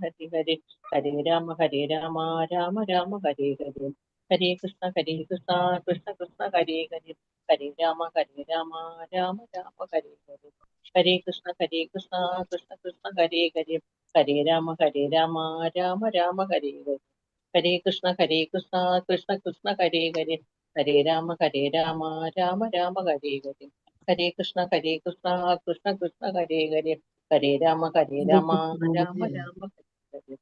ഹരി ഹരി ഹരേ രാമ രാമ രാമ ഹരേ ഹരേ ഹരേ കൃഷ്ണ കൃഷ്ണ കൃഷ്ണ ഹരേ ഹരേ ഹരേ രാമ രാമ രാമ ഹരേ ഹരേ ഹരേ കൃഷ്ണ കൃഷ്ണ കൃഷ്ണ ഹരേ ഹരേ ഹരേ രാമ രാമ രാമ ഹരേ ഹരേ ഹരേ കൃഷ്ണ കൃഷ്ണ കൃഷ്ണ ഹരേ ഹരേ ഹരേ രാമ രാമ രാമ ഹരേ ഹരേ ഹരേ കൃഷ്ണ കൃഷ്ണ കൃഷ്ണ ഹരേ ഹരേ ഹരേ രാമ രാമ രാമ ഹരേ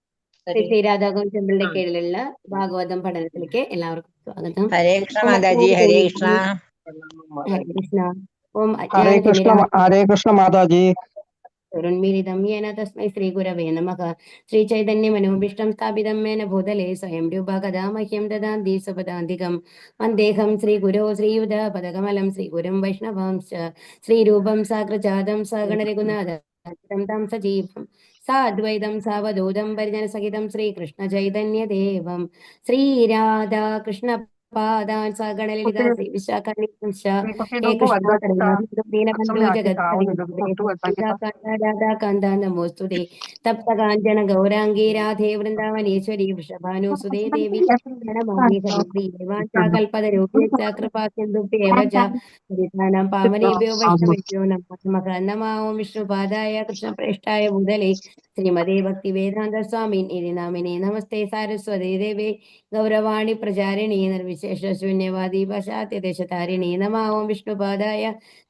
ഹരേ ശ്രീ രാധാകോൺ ടെമ്പിളിന്റെ കീഴിലുള്ള ഭാഗവതം പഠനത്തിലേക്ക് എല്ലാവർക്കും സ്വാഗതം. ഹരേ കൃഷ്ണ മാതാജി. ഹരേ കൃഷ്ണ. ഹരേ കൃഷ്ണ. ഓം ഹരേ കൃഷ്ണ മാതാജി. ഉന്മീലിതം യേന തസ്മൈ ശ്രീ ഗുരവേ നമഃ. ശ്രീ ചൈതന്യ മനോഭീഷ്ടം സ്ഥാപിതം മേന ഭൂതലേ സ്വയം രൂപ കഥാ മഹ്യം ദദാന്തി സ്വപദാന്തികം വന്ദേഹം ശ്രീ ഗുരോ ശ്രീയുധ പദകമലം ശ്രീ ഗുരും വൈഷ്ണവാംശ ശ്രീരൂപം സാഗ്രജാതം സഗണ രഘുനാഥം തം സജീവം സാദ്വൈതം സാവധൂതം പരിജന സഹിതം ശ്രീകൃഷ്ണ ചൈതന്യ ദേവം ശ്രീരാധാ കൃഷ്ണ പാദാൻ സഗണലളിത ശ്രീ വിശാഖാനി ഹേ കൃഷ്ണ ദീനബന്ധോ ജഗദ്പതി രാധാകാന്ത നമോസ്തുതേ തപ്തകാഞ്ചന ഗൗരാംഗീ രാധേ വൃന്ദാവനേശ്വരി വൃഷഭാനുസുതേ ദേവി പ്രണമാമി ഹരിപ്രിയേ വാചാകൽപതരൂപേക്ഷ കൃപാസിന്ധുഭ്യേവ ച പതിതാനാം പാവനേഭ്യോ വൈഷ്ണവേഭ്യോ നമഃ. നമോ വിഷ്ണുപാദായ കൃഷ്ണപ്രേഷ്ഠായ ഭൂതലേ ശ്രീമതേ ഭക്തി വേദാന്ത സ്വാമി ഇതി നാമിനേ നമസ്തേ സാരസ്വതേ ദേവേ ഗൗരവാണി പ്രചാരിണീ നിർവിശേഷ ശൂന്യവാദി പാശ്ചാത്യദേശതാരിണീ. നമോ വിഷ്ണുപാദായ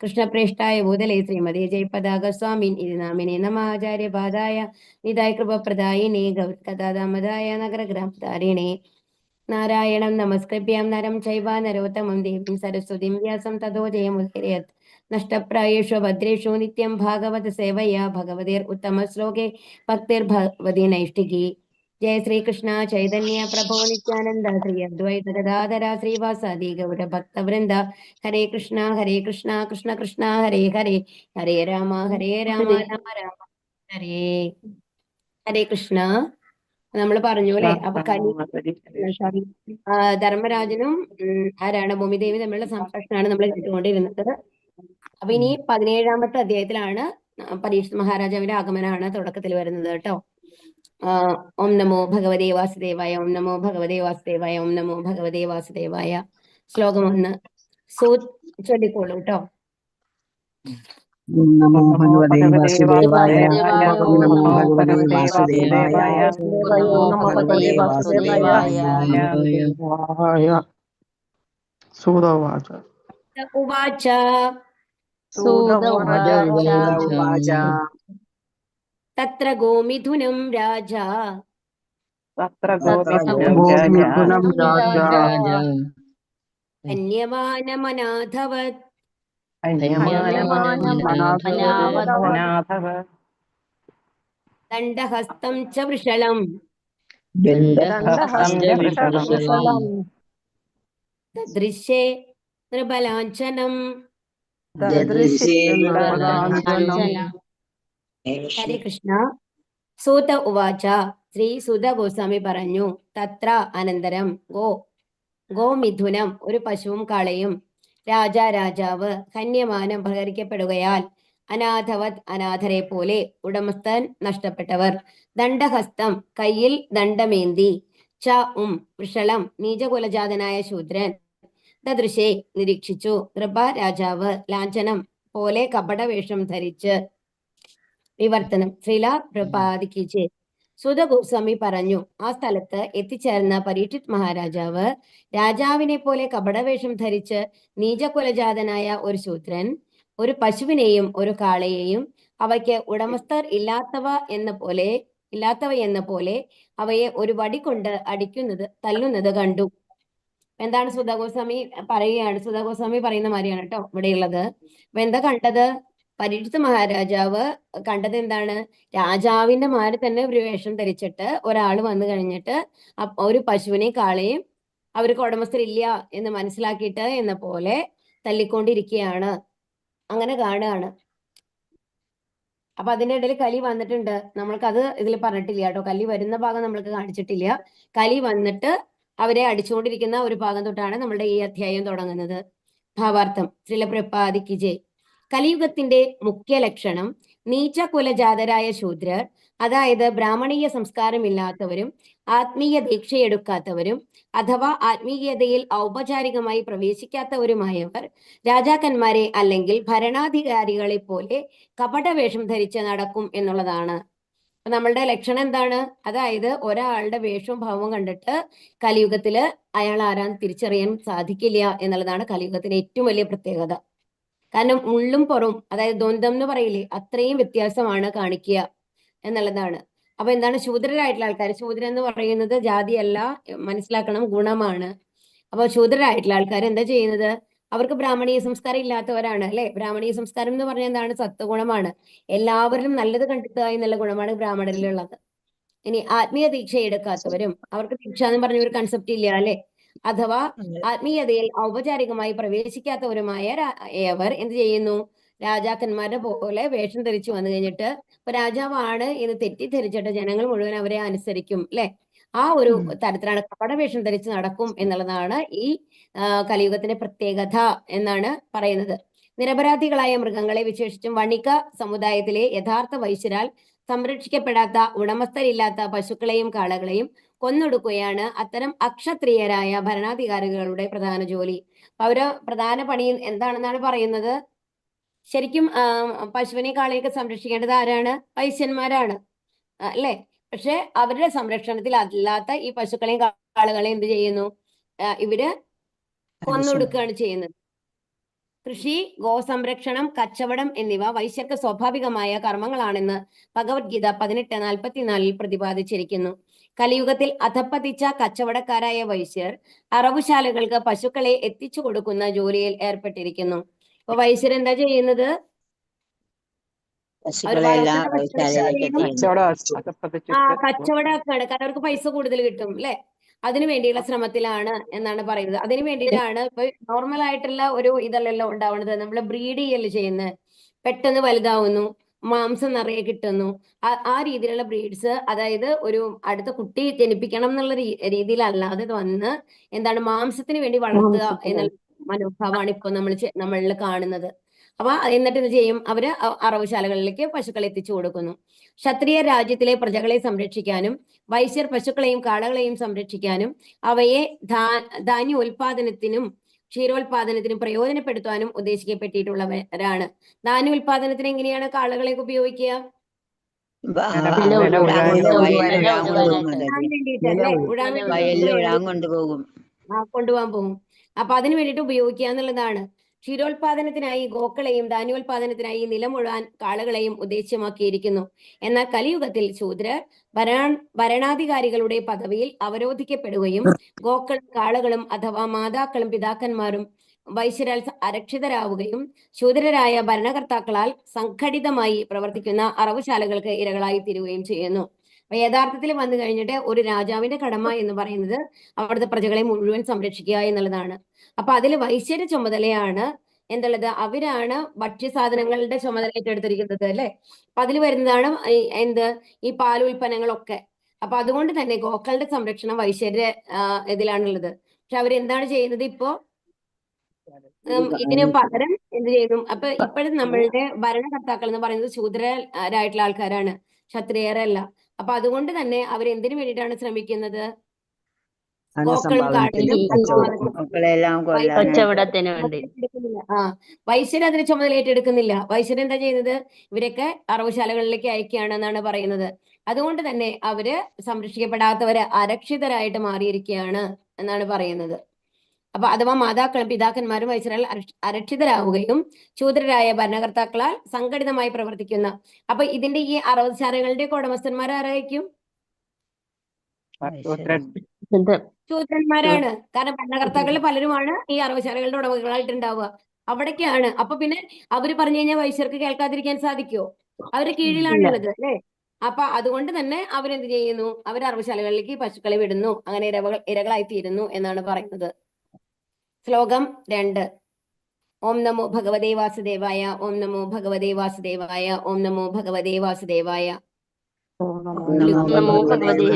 കൃഷ്ണപ്രേഷ്ഠായ ഭൂതലേ ശ്രീമതേ ജയപതാക സ്വാമി ഇതി നാമിനേ നമഃ. ആചാര്യപാദായ നിതായ കൃപപ്രദായിനേ ഗൗരകഥാദാമദായ നഗരഗ്രാമധാരിണേ. നാരായണം നമസ്കൃഭ്യം നരം ചൈവ നരോത്തമം ദേവീം സരസ്വതീം വ്യാസം തതോ ജയമുദീരയേത്. നഷ്ടപ്രായേഷു ഭദ്രേഷു നിത്യം ഭാഗവത സേവയാ ഭഗവതേർ ഉത്തമ ശ്ലോകേ ഭക്തിർഭഗവതി നൈഷ്ഠികി. ജയ ശ്രീകൃഷ്ണ ചൈതന്യ പ്രഭോ നിത്യാനന്ദ ശ്രീ അദ്വൈത ഗദാധര ശ്രീവാസാദി ഗൗര ഭക്തവൃന്ദ. ഹരേ കൃഷ്ണ കൃഷ്ണ കൃഷ്ണ ഹരേ ഹരേ ഹരേ രാമ രാമ രാമ ഹരേ. ഹരേ കൃഷ്ണ. നമ്മൾ പറഞ്ഞു അല്ലെ, അപ്പൊ ധർമ്മരാജനും ആരാണ് ഭൂമിദേവി തമ്മിലുള്ള സംഭാഷണമാണ് നമ്മൾ കേട്ടുകൊണ്ടിരുന്നത്. അപ്പൊ ഇനി 17ാമത്തെ അധ്യായത്തിലാണ് പരീക്ഷിത് മഹാരാജാവിന്റെ ആഗമനമാണ് തുടക്കത്തിൽ വരുന്നത് കേട്ടോ. ഓം നമോ ഭഗവതേ വാസുദേവായ, ഓം നമോ ഭഗവതേ വാസുദേവായ, ഓം നമോ ഭഗവതേ വാസുദേവായ. ശ്ലോകം 1 സൂത് ചൊല്ലിക്കോളൂ കേട്ടോ. നമോ ഭഗവതേ വാസുദേവായ. നമോ ഭഗവതേ വാസുദേവായ. നമോ ഭഗവതേ വാസുദേവായ. സൂതവാച ഉവാച സൂതവാച തത്ര ഗോമിഥുനം രാജാ ഗോമിഥുനം രാജ അന്യമാനമനാഥവത് ദണ്ഡഹസ്തം ച വൃഷളം ദൃശ്യേ നൃബലാഞ്ചനം. ഹരേ കൃഷ്ണ. സൂത ഉവാച. ശ്രീ സുത ഗോസ്വാമി പറഞ്ഞു. തത്ര അനന്തരം ഗോമിഥുനം ഒരു പശുവും കാളയും രാജാവ് ഹന്യമാനം അപഹരിക്കപ്പെടുകയാൽ അനാഥവത് അനാഥരെ പോലെ ഉടമസ്ഥൻ നഷ്ടപ്പെട്ടവർ ദണ്ഡഹസ്തം കയ്യിൽ ദണ്ഡമേന്തി വൃഷളം നീചകുലജാതനായ ശൂദ്രൻ ദദൃശേ നിരീക്ഷിച്ചു നൃപ രാജാവ് ലാഞ്ചനം പോലെ കപടവേഷം ധരിച്ച്. വിവർത്തനം. ശ്രീല പ്രപാദിക്കിച്ച് സുത ഗോസ്വാമി പറഞ്ഞു. ആ സ്ഥലത്ത് എത്തിച്ചേർന്ന പരീക്ഷിത് മഹാരാജാവ് രാജാവിനെ പോലെ കപടവേഷം ധരിച്ച് നീചകുലജാതനായ ഒരു ശൂദ്രൻ ഒരു പശുവിനെയും ഒരു കാളയെയും അവയ്ക്ക് ഉടമസ്ഥർ ഇല്ലാത്തവ എന്ന പോലെ അവയെ ഒരു വടി കൊണ്ട് തല്ലുന്നത് കണ്ടു. എന്താണ് സുധഗോസ്വാമി പറയുകയാണ്. സുധഗോസ്വാമി പറയുന്ന മാതിരിയാണ് കേട്ടോ ഇവിടെയുള്ളത്. അപ്പൊ എന്താ കണ്ടത്? പരീക്ഷിത് മഹാരാജാവ് കണ്ടത് എന്താണ്? രാജാവിന്റെ മാതിരി തന്നെ ഒരു വേഷം ധരിച്ചിട്ട് ഒരാൾ വന്നു കഴിഞ്ഞിട്ട് ഒരു പശുവിനെയും കാളയും അവർക്ക് ഉടമസ്ഥരില്ല എന്ന് മനസ്സിലാക്കിയിട്ട് എന്ന പോലെ തല്ലിക്കൊണ്ടിരിക്കുകയാണ്. അങ്ങനെ കാണുകയാണ്. അപ്പൊ അതിന്റെ ഇടയിൽ കലി വന്നിട്ടുണ്ട്. നമ്മൾക്കത് ഇതിൽ പറഞ്ഞിട്ടില്ല കേട്ടോ. കലി വരുന്ന ഭാഗം നമ്മൾക്ക് കാണിച്ചിട്ടില്ല. കലി വന്നിട്ട് അവരെ അടിച്ചുകൊണ്ടിരിക്കുന്ന ഒരു ഭാഗം തൊട്ടാണ് നമ്മളുടെ ഈ അധ്യായം തുടങ്ങുന്നത്. ഭാവാർത്ഥം. ശ്രീല പ്രപാദിക്ക് ജയ്. കലിയുഗത്തിന്റെ മുഖ്യ ലക്ഷണം നീച കുലജാതരായ ശൂദ്രർ അതായത് ബ്രാഹ്മണീയ സംസ്കാരമില്ലാത്തവരും ആത്മീയ ദീക്ഷയെടുക്കാത്തവരും അഥവാ ആത്മീയതയിൽ ഔപചാരികമായി പ്രവേശിക്കാത്തവരുമായവർ രാജാക്കന്മാരെ അല്ലെങ്കിൽ ഭരണാധികാരികളെ പോലെ കപടവേഷം ധരിച്ച് നടക്കും എന്നുള്ളതാണ്. അപ്പൊ നമ്മളുടെ ലക്ഷണം എന്താണ്? അതായത് ഒരാളുടെ വേഷവും ഭാവവും കണ്ടിട്ട് കലിയുഗത്തില് അയാൾ ആരാന്ന് തിരിച്ചറിയാൻ സാധിക്കില്ല എന്നുള്ളതാണ് കലിയുഗത്തിന്റെ ഏറ്റവും വലിയ പ്രത്യേകത. കാരണം ഉള്ളും പുറവും, അതായത് ദ്വന്ദ്ം എന്ന് പറയില്ലേ, അത്രയും വ്യത്യാസമാണ് കാണിക്കുക എന്നുള്ളതാണ്. അപ്പൊ എന്താണ് ശൂദ്രരായിട്ടുള്ള ആൾക്കാർ? ശൂദ്രൻ എന്ന് പറയുന്നത് ജാതിയല്ല, മനസ്സിലാക്കണം, ഗുണമാണ്. അപ്പൊ ശൂദ്രരായിട്ടുള്ള ആൾക്കാർ എന്താ ചെയ്യുന്നത്? അവർക്ക് ബ്രാഹ്മണീയ സംസ്കാരം ഇല്ലാത്തവരാണ് അല്ലെ. ബ്രാഹ്മണീയ സംസ്കാരം എന്ന് പറഞ്ഞാൽ എന്താണ്? സത്വഗുണമാണ്. എല്ലാവരിലും നല്ലത് കണ്ടെത്തുക എന്നുള്ള ഗുണമാണ് ബ്രാഹ്മണരിലുള്ളത്. ഇനി ആത്മീയ ദീക്ഷ എടുക്കാത്തവരും, അവർക്ക് ദീക്ഷ എന്ന് പറഞ്ഞ ഒരു കൺസെപ്റ്റ് ഇല്ല അല്ലെ, അഥവാ ആത്മീയതയിൽ ഔപചാരികമായി പ്രവേശിക്കാത്തവരുമായ അവർ എന്ത് ചെയ്യുന്നു? രാജാക്കന്മാരുടെ പോലെ വേഷം ധരിച്ചു വന്നു കഴിഞ്ഞിട്ട് ഇപ്പൊ രാജാവാണ് എന്ന് തെറ്റിദ്ധരിച്ചിട്ട് ജനങ്ങൾ മുഴുവൻ അവരെ അനുസരിക്കും അല്ലെ. ആ ഒരു തരത്തിലാണ് കപടവേഷം ധരിച്ച് നടക്കും എന്നുള്ളതാണ് ഈ കലിയുഗത്തിന്റെ പ്രത്യേകത എന്നാണ് പറയുന്നത്. നിരപരാധികളായ മൃഗങ്ങളെ, വിശേഷിച്ചും വണിക സമുദായത്തിലെ യഥാർത്ഥ വൈശ്യരാൽ സംരക്ഷിക്കപ്പെടാത്ത ഉടമസ്ഥരില്ലാത്ത പശുക്കളെയും കാളകളെയും കൊന്നൊടുക്കുകയാണ് അത്തരം അക്ഷത്രിയരായ ഭരണാധികാരികളുടെ പ്രധാന ജോലി. അവര് പ്രധാന പണി എന്താണെന്നാണ് പറയുന്നത്? ശരിക്കും പശുവിനെ കാളയൊക്കെ സംരക്ഷിക്കേണ്ടത് ആരാണ്? വൈശ്യന്മാരാണ് അല്ലെ. പക്ഷെ അവരുടെ സംരക്ഷണത്തിൽ അല്ലാത്ത ഈ പശുക്കളെയും കാളകളെയും എന്ത് ചെയ്യുന്നു? ഇവര് കൊന്നൊടുക്കുകയാണ് ചെയ്യുന്നത്. കൃഷി, ഗോസംരക്ഷണം, കച്ചവടം എന്നിവ വൈശ്യർക്ക് സ്വാഭാവികമായ കർമ്മങ്ങളാണെന്ന് ഭഗവത്ഗീത 18:44 പ്രതിപാദിച്ചിരിക്കുന്നു. കലിയുഗത്തിൽ അധപ്പതിച്ച കച്ചവടക്കാരായ വൈശ്യർ അറവുശാലകൾക്ക് പശുക്കളെ എത്തിച്ചു കൊടുക്കുന്ന ജോലിയിൽ ഏർപ്പെട്ടിരിക്കുന്നു. അപ്പൊ വൈശ്യർ എന്താ ചെയ്യുന്നത്? കച്ചവടക്കാണ്. കാരണം അവർക്ക് പൈസ കൂടുതൽ കിട്ടും അല്ലെ. അതിനു വേണ്ടിയുള്ള ശ്രമത്തിലാണ് എന്നാണ് പറയുന്നത്. അതിനു വേണ്ടിയിട്ടാണ് ഇപ്പൊ നോർമൽ ആയിട്ടുള്ള ഒരു ഇതല്ലല്ലോ ഉണ്ടാവുന്നത്. നമ്മൾ ബ്രീഡ് ചെയ്യല് ചെയ്യുന്നത്. പെട്ടെന്ന് വലുതാവുന്നു, മാംസം നിറയെ കിട്ടുന്നു. ആ രീതിയിലുള്ള ബ്രീഡ്സ്, അതായത് ഒരു അടുത്ത കുട്ടി ജനിപ്പിക്കണം എന്നുള്ള രീതിയിലല്ലാതെ വന്ന് എന്താണ് മാംസത്തിന് വേണ്ടി വളർത്തുക എന്നുള്ള മനോഭാവമാണ് ഇപ്പൊ നമ്മളിൽ കാണുന്നത്. അപ്പൊ എന്നിട്ട് എന്ത് ചെയ്യും? അവര് അറവുശാലകളിലേക്ക് പശുക്കളെ എത്തിച്ചു കൊടുക്കുന്നു. ക്ഷത്രിയ രാജ്യത്തിലെ പ്രജകളെ സംരക്ഷിക്കാനും വൈശ്യർ പശുക്കളെയും കാളകളെയും സംരക്ഷിക്കാനും അവയെ ധാന്യോൽപാദനത്തിനും ക്ഷീരോത്പാദനത്തിനും പ്രയോജനപ്പെടുത്താനും ഉദ്ദേശിക്കപ്പെട്ടിട്ടുള്ളവരാണ്. ധാന്യോൽപാദനത്തിന് എങ്ങനെയാണ് കാളകളെ ഉപയോഗിക്കുക? കൊണ്ടുപോകാൻ പോകും. അപ്പൊ അതിനു വേണ്ടിയിട്ട് ഉപയോഗിക്കുക എന്നുള്ളതാണ്. ക്ഷീരോത്പാദനത്തിനായി ഗോക്കളെയും ധാന്യോൽപാദനത്തിനായി നിലമുഴാൻ കാളകളെയും ഉദ്ദേശ്യമാക്കിയിരിക്കുന്നു. എന്നാൽ കലിയുഗത്തിൽ ശൂദ്രർ ഭരണാധികാരികളുടെ പദവിയിൽ അവരോധിക്കപ്പെടുകയും ഗോക്കളും കാളകളും അഥവാ മാതാക്കളും പിതാക്കന്മാരും വൈശ്യരാൽ അരക്ഷിതരാവുകയും ശൂദ്രരായ ഭരണകർത്താക്കളാൽ സംഘടിതമായി പ്രവർത്തിക്കുന്ന അറവുശാലകൾക്ക് ഇരകളായി തീരുകയും ചെയ്യുന്നു. അപ്പൊ യഥാർത്ഥത്തിൽ വന്നു കഴിഞ്ഞിട്ട് ഒരു രാജാവിന്റെ കടമ എന്ന് പറയുന്നത് അവിടുത്തെ പ്രജകളെ മുഴുവൻ സംരക്ഷിക്കുക എന്നുള്ളതാണ്. അപ്പൊ അതിൽ വൈശ്യരുടെ ചുമതലയാണ് എന്തുള്ളത്? അവരാണ് ഭക്ഷ്യസാധനങ്ങളുടെ ചുമതല ഏറ്റെടുത്തിരിക്കുന്നത് അല്ലെ. അപ്പൊ അതിൽ വരുന്നതാണ് ഈ പാലുൽപ്പന്നങ്ങളൊക്കെ. അപ്പൊ അതുകൊണ്ട് തന്നെ ഗോക്കളുടെ സംരക്ഷണം വൈശ്യരുടെ ഇതിലാണുള്ളത്. പക്ഷെ അവരെന്താണ് ചെയ്യുന്നത്? ഇപ്പോ ഇതിന് പകരം എന്ത് ചെയ്യുന്നു? അപ്പൊ ഇപ്പോഴും നമ്മളുടെ ഭരണകർത്താക്കൾ എന്ന് പറയുന്നത് ശൂദ്രരായിട്ടുള്ള ആൾക്കാരാണ്, ക്ഷത്രിയരല്ല. അപ്പൊ അതുകൊണ്ട് തന്നെ അവരെന്തിനു വേണ്ടിയിട്ടാണ് ശ്രമിക്കുന്നത്? ഗോക്കളും കാടിലും കച്ചവടത്തിന് വേണ്ടി. വൈശ്യർ അതിന് ചുമതല ഏറ്റെടുക്കുന്നില്ല. വൈശ്യർ എന്താ ചെയ്യുന്നത്? ഇവരൊക്കെ അറവുശാലകളിലേക്ക് അയക്കുകയാണെന്നാണ് പറയുന്നത്. അതുകൊണ്ട് തന്നെ അവര് സംരക്ഷിക്കപ്പെടാത്തവര് അരക്ഷിതരായിട്ട് മാറിയിരിക്കുകയാണ് എന്നാണ് പറയുന്നത്. അപ്പൊ അഥവാ മാതാക്കളും പിതാക്കന്മാരും വൈശ്യരാൽ അരക്ഷിതരാവുകയും ശൂദ്രരായ ഭരണകർത്താക്കളാൽ സംഘടിതമായി പ്രവർത്തിക്കുന്ന. അപ്പൊ ഇതിന്റെ ഈ അറവുശാലകളുടെ ഉടമസ്ഥന്മാർ ആരായിരിക്കും? ശൂദ്രന്മാരാണ്. കാരണം ഭരണകർത്താക്കളിൽ പലരുമാണ് ഈ അറവുശാലകളുടെ ഉടമകളായിട്ടുണ്ടാവുക. അവിടേക്കാണ്. അപ്പൊ പിന്നെ അവര് പറഞ്ഞു കഴിഞ്ഞാൽ വൈശ്യർക്ക് കേൾക്കാതിരിക്കാൻ സാധിക്കുമോ? അവര് കീഴിലാണുള്ളത് അല്ലെ. അപ്പൊ അതുകൊണ്ട് തന്നെ അവരെന്ത് ചെയ്യുന്നു? അവർ അറവുശാലകളിലേക്ക് പശുക്കളെ വിടുന്നു. അങ്ങനെ ഇരകളായി തീരുന്നു എന്നാണ് പറയുന്നത്. ശ്ലോകം 2. ഓം നമോ ഭഗവതേ വാസുദേവായ. ഓം നമോ ഭഗവതേ വാസുദേവായ. ഓം നമോ ഭഗവതേ വാസുദേവായ. നമോ ഭഗവതേ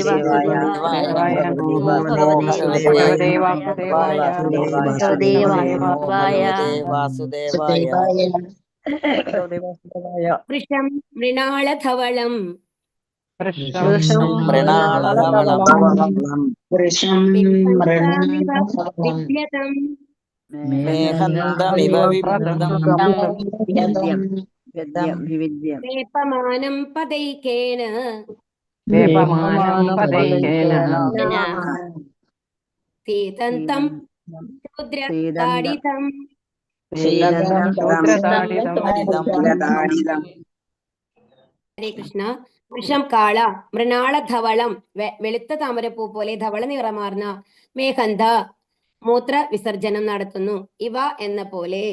വൃഷം മൃണാളധവളം വൃഷം മൃണാളധവളം വൃഷം പിബന്താമിവ വിദ്യതം മേഹന്തമിവ വിഭ്രതം വിദ്യം വിവിദ്യം വേപമാനം പദൈകേന സീതന്തം ശൂദ്രതാഡിതം ഹരേ കൃഷ്ണ. വൃഷം കാള, മൃണാളധവളം വെളുത്ത താമരപ്പൂ പോലെ ധവള നിറമാർന്ന, മേഘന്ധ മൂത്ര വിസർജനം നടത്തുന്നു, ഇവ എന്ന പോലെ.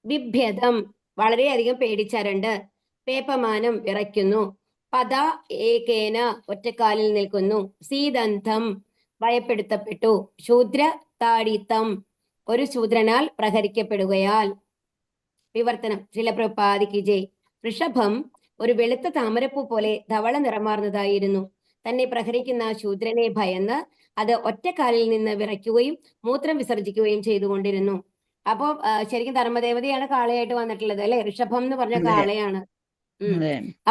ബിഭ്യതം വളരെയധികം പേടിച്ചരണ്ട്, പേപമാനം വിറയ്ക്കുന്നു, പദ ഏകേന ഒറ്റക്കാലിൽ നിൽക്കുന്നു, സീതന്ധം ഭയപ്പെടുത്തപ്പെട്ടു, ശൂദ്ര താടിത്തം ഒരു ശൂദ്രനാൽ പ്രഹരിക്കപ്പെടുകയാൽ. വിവർത്തനം. ശ്രീല പ്രഭുപാദിക്ക് ജയ്. ഋഷഭം ഒരു വെളുത്ത താമരപ്പൂ പോലെ ധവള നിറമാർന്നതായിരുന്നു. തന്നെ പ്രഹരിക്കുന്ന ശൂദ്രനെ ഭയന്ന് അത് ഒറ്റക്കാലിൽ നിന്ന് വിറയ്ക്കുകയും മൂത്രം വിസർജിക്കുകയും ചെയ്തുകൊണ്ടിരുന്നു. അപ്പോ ശരിക്കും ധർമ്മദേവതയാണ് കാളയായിട്ട് വന്നിട്ടുള്ളത് അല്ലെ. ഋഷഭം എന്ന് പറഞ്ഞ കാളയാണ്.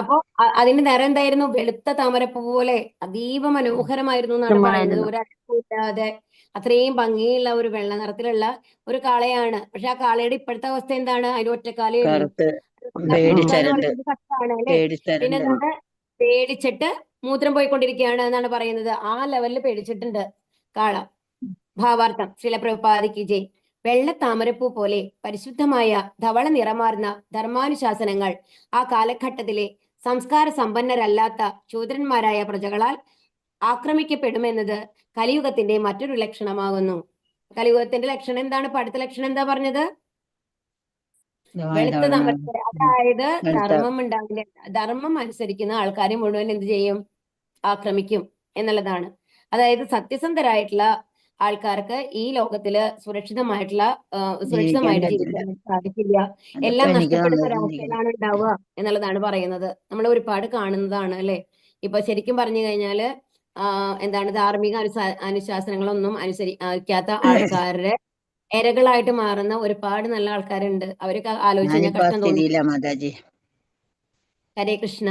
അപ്പോ അതിന്റെ നിറം എന്തായിരുന്നു? വെളുത്ത താമരപ്പൂ പോലെ അതീവ മനോഹരമായിരുന്നു എന്നാണ് പറയുന്നത്. ഒരു അടക്കമില്ലാതെ അത്രയും ഭംഗിയുള്ള ഒരു വെള്ള നിറത്തിലുള്ള ഒരു കാളയാണ്. പക്ഷെ ആ കാളയുടെ ഇപ്പോഴത്തെ അവസ്ഥ എന്താണ്? അതിന് ഒറ്റക്കാലേ ഉള്ളൂ. കഷ്ടാണ് അല്ലെ. പിന്നെ എന്താണ്? പേടിച്ചിട്ട് മൂത്രം പോയിക്കൊണ്ടിരിക്കുകയാണ് എന്നാണ് പറയുന്നത്. ആ ലെവലിൽ പേടിച്ചിട്ടുണ്ട് കാള. ഭാവാർത്ഥം. ശ്രീല പ്രഭുപാദിക്ക് ജയ്. വെള്ള താമരപ്പൂ പോലെ പരിശുദ്ധമായ ധവള നിറമാർന്ന ധർമാനുശാസനങ്ങൾ ആ കാലഘട്ടത്തിലെ സംസ്കാര സമ്പന്നരല്ലാത്ത ശൂദ്രന്മാരായ പ്രജകളാൽ ആക്രമിക്കപ്പെടുമെന്നത് കലിയുഗത്തിന്റെ മറ്റൊരു ലക്ഷണമാകുന്നു. കലിയുഗത്തിന്റെ ലക്ഷണം എന്താണ്? ഇപ്പൊ അടുത്ത ലക്ഷണം എന്താ പറഞ്ഞത്? വെളുത്ത താമരപ്പൂ. അതായത് ധർമ്മം ഉണ്ടാവില്ല. ധർമ്മം അനുസരിക്കുന്ന ആൾക്കാരെ മുഴുവൻ എന്ത് ചെയ്യും? ആക്രമിക്കും എന്നുള്ളതാണ്. അതായത് സത്യസന്ധരായിട്ടുള്ള ആൾക്കാർക്ക് ഈ ലോകത്തില് സുരക്ഷിതമായിട്ട് ജീവിക്കാൻ സാധിക്കില്ല. എല്ലാം നഷ്ടപ്പെടുന്ന ഒരവസ്ഥയിലാണ് ഉണ്ടാവുക എന്നുള്ളതാണ് പറയുന്നത്. നമ്മൾ ഒരുപാട് കാണുന്നതാണ് അല്ലെ. ഇപ്പൊ ശരിക്കും പറഞ്ഞു കഴിഞ്ഞാല് എന്താണ് ധാർമ്മിക അനുശാസനങ്ങളൊന്നും അനുസരിക്കാത്ത ആൾക്കാരുടെ ഇരകളായിട്ട് മാറുന്ന ഒരുപാട് നല്ല ആൾക്കാരുണ്ട്. അവരൊക്കെ ആലോചിച്ച് കഷ്ടം തോന്നി. ഹരേ കൃഷ്ണ.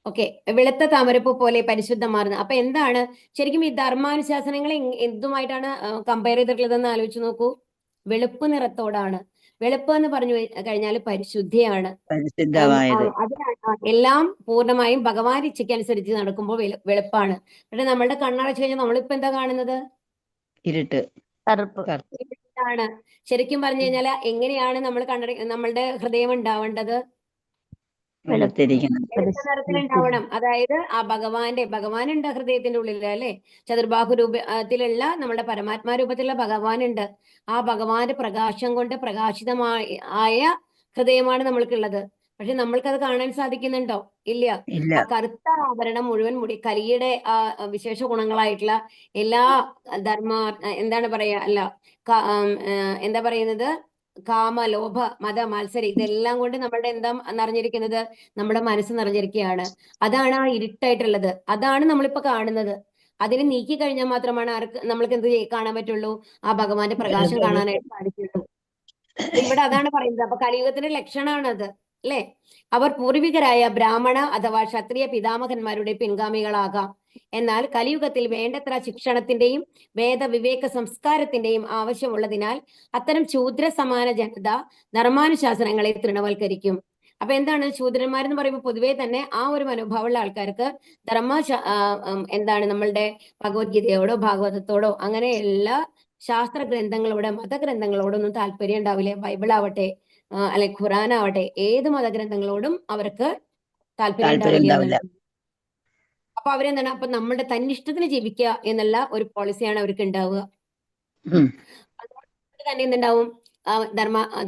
ഓക്കെ. വെളുത്ത താമരപ്പൂ പോലെ പരിശുദ്ധമാർന്ന. അപ്പൊ എന്താണ് ശരിക്കും ഈ ധർമാനുശാസനങ്ങൾ എന്തുമായിട്ടാണ് കമ്പയർ ചെയ്തിട്ടുള്ളതെന്ന് ആലോചിച്ച് നോക്കൂ. വെളുപ്പ് നിറത്തോടാണ്. വെളുപ്പ് എന്ന് പറഞ്ഞു കഴിഞ്ഞാൽ പരിശുദ്ധിയാണ്. എല്ലാം പൂർണ്ണമായും ഭഗവാൻ ഇച്ഛയ്ക്ക് അനുസരിച്ച് നടക്കുമ്പോൾ വെളുപ്പാണ്. പക്ഷെ നമ്മളുടെ കണ്ണടച്ചു കഴിഞ്ഞാൽ നമ്മളിപ്പോ എന്താ കാണുന്നത്? ഇരുട്ട്, ഇരുട്ടാണ്. ശരിക്കും പറഞ്ഞു കഴിഞ്ഞാൽ എങ്ങനെയാണ് നമ്മൾ നമ്മളുടെ ഹൃദയം ഉണ്ടാവേണ്ടത്? വെളുത്ത നിറത്തിലുണ്ടാവണം. അതായത് ആ ഭഗവാനുണ്ട് ഹൃദയത്തിന്റെ ഉള്ളിൽ അല്ലെ. ചതുർബാഹു രൂപത്തിലുള്ള നമ്മുടെ പരമാത്മാ രൂപത്തിലുള്ള ഭഗവാനുണ്ട്. ആ ഭഗവാന്റെ പ്രകാശം കൊണ്ട് പ്രകാശിതമായ ഹൃദയമാണ് നമ്മൾക്കുള്ളത്. പക്ഷെ നമ്മൾക്കത് കാണാൻ സാധിക്കുന്നുണ്ടോ? ഇല്ല. ആ കറുത്ത ആവരണം മുഴുവൻ കലിയുടെ വിശേഷ ഗുണങ്ങളായിട്ടുള്ള എല്ലാ എന്താണ് പറയാ എന്താ പറയുന്നത്? കാമ, ലോഭ, മത, മത്സരം ഇതെല്ലാം കൊണ്ട് നമ്മളുടെ എന്താ നിറഞ്ഞിരിക്കുന്നത്? നമ്മുടെ മനസ്സ് നിറഞ്ഞിരിക്കുകയാണ്. അതാണ് ആ ഇരുട്ടായിട്ടുള്ളത്. അതാണ് നമ്മളിപ്പോ കാണുന്നത്. അതിനെ നീക്കി കഴിഞ്ഞാൽ മാത്രമാണ് നമ്മൾക്ക് എന്ത് കാണാൻ പറ്റുള്ളൂ? ആ ഭഗവാന്റെ പ്രകാശം കാണാനായിട്ട് സാധിക്കുള്ളൂ. ഇവിടെ അതാണ് പറയുന്നത്. അപ്പൊ കലിയുഗത്തിന്റെ ലക്ഷണമാണത് അല്ലെ. അവർ പൂർവികരായ ബ്രാഹ്മണ അഥവാ ക്ഷത്രിയ പിതാമഹന്മാരുടെ പിൻഗാമികളാകാം. എന്നാൽ കലിയുഗത്തിൽ വേണ്ടത്ര ശിക്ഷണത്തിന്റെയും വേദവിവേക സംസ്കാരത്തിന്റെയും ആവശ്യമുള്ളതിനാൽ അത്തരം ശൂദ്ര സമാന ജനത ധർമാനുശാസനങ്ങളെ തൃണവൽക്കരിക്കും. അപ്പൊ എന്താണ് ശൂദ്രന്മാരെന്ന് പറയുമ്പോൾ പൊതുവേ തന്നെ ആ ഒരു മനോഭാവമുള്ള ആൾക്കാർക്ക് എന്താണ് നമ്മളുടെ ഭഗവത്ഗീതയോടോ ഭാഗവതത്തോടോ അങ്ങനെയുള്ള ശാസ്ത്ര ഗ്രന്ഥങ്ങളോട് മതഗ്രന്ഥങ്ങളോടൊന്നും താല്പര്യം ഉണ്ടാവില്ല. ബൈബിൾ ആവട്ടെ അല്ലെ ഖുറാൻ ആവട്ടെ ഏത് മതഗ്രന്ഥങ്ങളോടും അവർക്ക് താല്പര്യം ഉണ്ടാവില്ല. അപ്പൊ അവരെന്താണ്? അപ്പൊ നമ്മുടെ തന്നിഷ്ടത്തിന് ജീവിക്കുക എന്നുള്ള ഒരു പോളിസിയാണ് അവർക്ക് ഉണ്ടാവുക. അതുകൊണ്ട് തന്നെ എന്തുണ്ടാവും?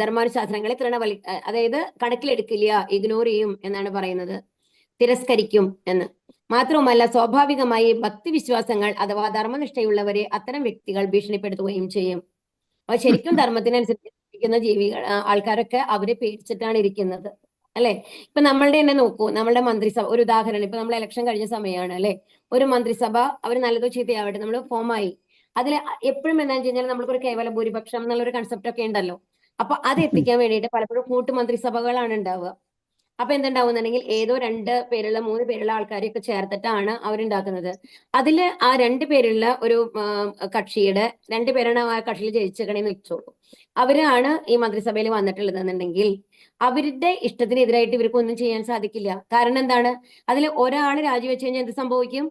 ധർമാനുശാസനങ്ങളെ അതായത് കണക്കിലെടുക്കില്ല, ഇഗ്നോർ ചെയ്യും എന്നാണ് പറയുന്നത്. തിരസ്കരിക്കും എന്ന് മാത്രവുമല്ല സ്വാഭാവികമായി ഭക്തിവിശ്വാസങ്ങൾ അഥവാ ധർമ്മനിഷ്ഠയുള്ളവരെ അത്തരം വ്യക്തികൾ ഭീഷണിപ്പെടുത്തുകയും ചെയ്യും. അപ്പൊ ശരിക്കും ധർമ്മത്തിനനുസരിച്ച് ജീവിക്കുന്ന ആൾക്കാരൊക്കെ അവരെ പേടിച്ചിട്ടാണ് ഇരിക്കുന്നത് അല്ലെ. ഇപ്പൊ നമ്മളുടെ തന്നെ നോക്കൂ, നമ്മളുടെ മന്ത്രിസഭ ഒരു ഉദാഹരണം. ഇപ്പൊ നമ്മൾ ഇലക്ഷൻ കഴിഞ്ഞ സമയമാണ് അല്ലെ. ഒരു മന്ത്രിസഭ അവർ നല്ലതോ ചീത്തയാവട്ടെ നമ്മൾ ഫോമായി. അതിൽ എപ്പോഴും എന്താണെന്ന് വെച്ച് കഴിഞ്ഞാൽ നമ്മൾക്കൊരു കേവല ഭൂരിപക്ഷം എന്നുള്ളൊരു കൺസെപ്റ്റ് ഒക്കെ ഉണ്ടല്ലോ. അപ്പൊ അത് എത്തിക്കാൻ വേണ്ടിയിട്ട് പലപ്പോഴും കൂട്ടുമന്ത്രിസഭകളാണ് ഉണ്ടാവുക. അപ്പൊ എന്തുണ്ടാവുന്നുണ്ടെങ്കിൽ ഏതോ 2 പേരുള്ള 3 പേരുള്ള ആൾക്കാരെയൊക്കെ ചേർത്തിട്ടാണ് അവരുണ്ടാക്കുന്നത്. അതില് ആ 2 പേരുള്ള ഒരു കക്ഷിയുടെ 2 പേരാണ് ആ കക്ഷിയിൽ ജയിച്ചേക്കണേന്ന് വെച്ചോളൂ. അവരാണ് ഈ മന്ത്രിസഭയിൽ വന്നിട്ടുള്ളതെന്നുണ്ടെങ്കിൽ അവരുടെ ഇഷ്ടത്തിനെതിരായിട്ട് ഇവർക്കൊന്നും ചെയ്യാൻ സാധിക്കില്ല. കാരണം എന്താണ്? അതിൽ ഒരാൾ രാജിവെച്ച് കഴിഞ്ഞാൽ എന്ത് സംഭവിക്കും?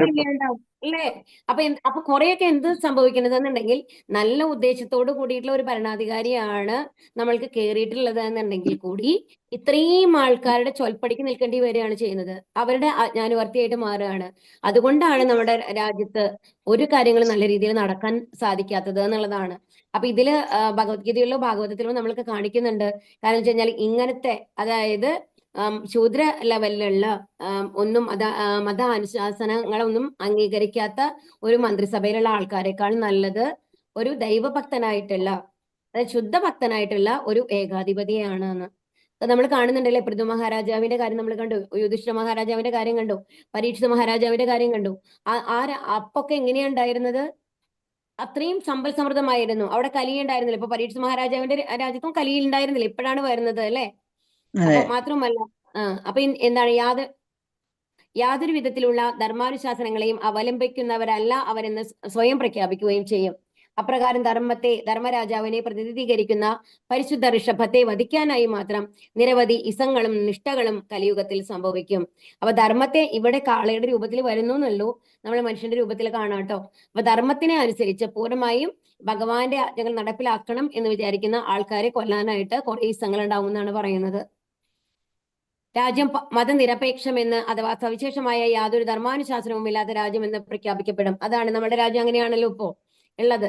ഇല്ലാണ്ടാവും അല്ലേ? അപ്പൊ കുറെയൊക്കെ എന്ത് സംഭവിക്കുന്നത് എന്നുണ്ടെങ്കിൽ നല്ല ഉദ്ദേശത്തോട് കൂടിയിട്ടുള്ള ഒരു ഭരണാധികാരിയാണ് നമ്മൾക്ക് കയറിയിട്ടുള്ളത് എന്നുണ്ടെങ്കിൽ കൂടി ഇത്രയും ആൾക്കാരുടെ ചൊൽപ്പടിക്ക് നിൽക്കേണ്ടി വരികയാണ് ചെയ്യുന്നത്. അവരുടെ അജ്ഞാനുവർത്തിയായിട്ട് മാറുകയാണ്. അതുകൊണ്ടാണ് നമ്മുടെ രാജ്യത്ത് ഒരു കാര്യങ്ങളും നല്ല രീതിയിൽ നടക്കാൻ സാധിക്കാത്തത് എന്നുള്ളതാണ്. അപ്പൊ ഇതില് ഭഗവത്ഗീതയിലോ ഭാഗവതത്തിലോ നമ്മൾക്ക് കാണിക്കുന്നുണ്ട്. കാരണം വെച്ച് കഴിഞ്ഞാൽ ഇങ്ങനത്തെ, അതായത് ശൂദ്ര ലെവലിലുള്ള ഒന്നും മത അനുശാസനങ്ങളൊന്നും അംഗീകരിക്കാത്ത ഒരു മന്ത്രിസഭയിലുള്ള ആൾക്കാരെക്കാൾ നല്ലത് ഒരു ദൈവഭക്തനായിട്ടുള്ള, അതായത് ശുദ്ധഭക്തനായിട്ടുള്ള ഒരു ഏകാധിപതിയാണ് എന്ന് നമ്മൾ കാണുന്നുണ്ടല്ലേ. പൃഥു മഹാരാജാവിന്റെ കാര്യം നമ്മൾ കണ്ടു, യുധിഷ്ഠിര മഹാരാജാവിന്റെ കാര്യം കണ്ടു, പരീക്ഷിത മഹാരാജാവിന്റെ കാര്യം കണ്ടു. അപ്പൊക്കെ എങ്ങനെയാ ഉണ്ടായിരുന്നത്? അത്രയും സമ്പൽ സമൃദ്ധമായിരുന്നു. അവിടെ കലി ഉണ്ടായിരുന്നില്ല. ഇപ്പൊ പരീക്ഷിത മഹാരാജാവിന്റെ രാജ്യത്തും കലി ഉണ്ടായിരുന്നില്ല. ഇപ്പോഴാണ് വരുന്നത് അല്ലെ. അപ്പൊ മാത്രമല്ല അപ്പൊ എന്താണ് യാതൊരു വിധത്തിലുള്ള ധർമാനുശാസനങ്ങളെയും അവലംബിക്കുന്നവരല്ല അവരെന്ന് സ്വയം പ്രഖ്യാപിക്കുകയും ചെയ്യും. അപ്രകാരം ധർമ്മരാജാവിനെ പ്രതിനിധീകരിക്കുന്ന പരിശുദ്ധ ഋഷഭത്തെ വധിക്കാനായി മാത്രം നിരവധി ഇസങ്ങളും നിഷ്ഠകളും കലിയുഗത്തിൽ സംഭവിക്കും. അപ്പൊ ധർമ്മത്തെ ഇവിടെ കാളയുടെ രൂപത്തിൽ വരുന്നു എന്നുള്ളൂ, നമ്മൾ മനുഷ്യന്റെ രൂപത്തിൽ കാണാട്ടോ. അപ്പൊ ധർമ്മത്തിനെ അനുസരിച്ച് പൂർണ്ണമായും ഭഗവാന്റെ ആജ്ഞകൾ നടപ്പിലാക്കണം എന്ന് വിചാരിക്കുന്ന ആൾക്കാരെ കൊല്ലാനായിട്ട് കുറെ ഇസങ്ങൾ ഉണ്ടാവും എന്നാണ് പറയുന്നത്. രാജ്യം മതനിരപേക്ഷമെന്ന് അഥവാ സവിശേഷമായ യാതൊരു ധർമാനുശാസനവും ഇല്ലാത്ത രാജ്യം എന്ന് പ്രഖ്യാപിക്കപ്പെടും. അതാണ് നമ്മുടെ രാജ്യം, അങ്ങനെയാണല്ലോ ഇപ്പോ ഉള്ളത്.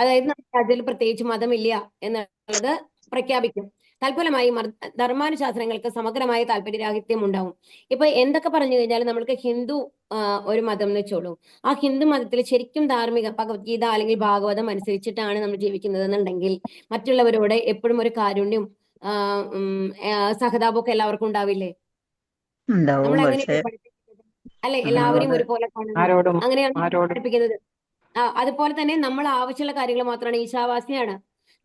അതായത് നമ്മുടെ രാജ്യത്തിൽ പ്രത്യേകിച്ച് മതമില്ല എന്നുള്ളത് പ്രഖ്യാപിക്കും. തൽഫലമായി ധർമാനുശാസനങ്ങൾക്ക് സമഗ്രമായ താല്പര്യരാഹിത്യം ഉണ്ടാവും. ഇപ്പൊ എന്തൊക്കെ പറഞ്ഞു കഴിഞ്ഞാൽ നമ്മൾക്ക് ഹിന്ദു ഒരു മതം എന്ന് വെച്ചോളൂ. ആ ഹിന്ദു മതത്തിൽ ശരിക്കും ധാർമ്മിക ഭഗവത്ഗീത അല്ലെങ്കിൽ ഭാഗവതം അനുസരിച്ചിട്ടാണ് നമ്മൾ ജീവിക്കുന്നത് എന്നുണ്ടെങ്കിൽ മറ്റുള്ളവരോട് എപ്പോഴും ഒരു കാരുണ്യം സഹതാപമൊക്കെ എല്ലാവർക്കും ഉണ്ടാവില്ലേ? നമ്മൾ അങ്ങനെ അല്ലെ, എല്ലാവരെയും ഒരുപോലെ കാണുന്നു, അങ്ങനെയാണ് പഠിപ്പിക്കുന്നത്. അതുപോലെ തന്നെ നമ്മൾ ആവശ്യമുള്ള കാര്യങ്ങൾ മാത്രമാണ്, ഈശാവാസിയാണ്,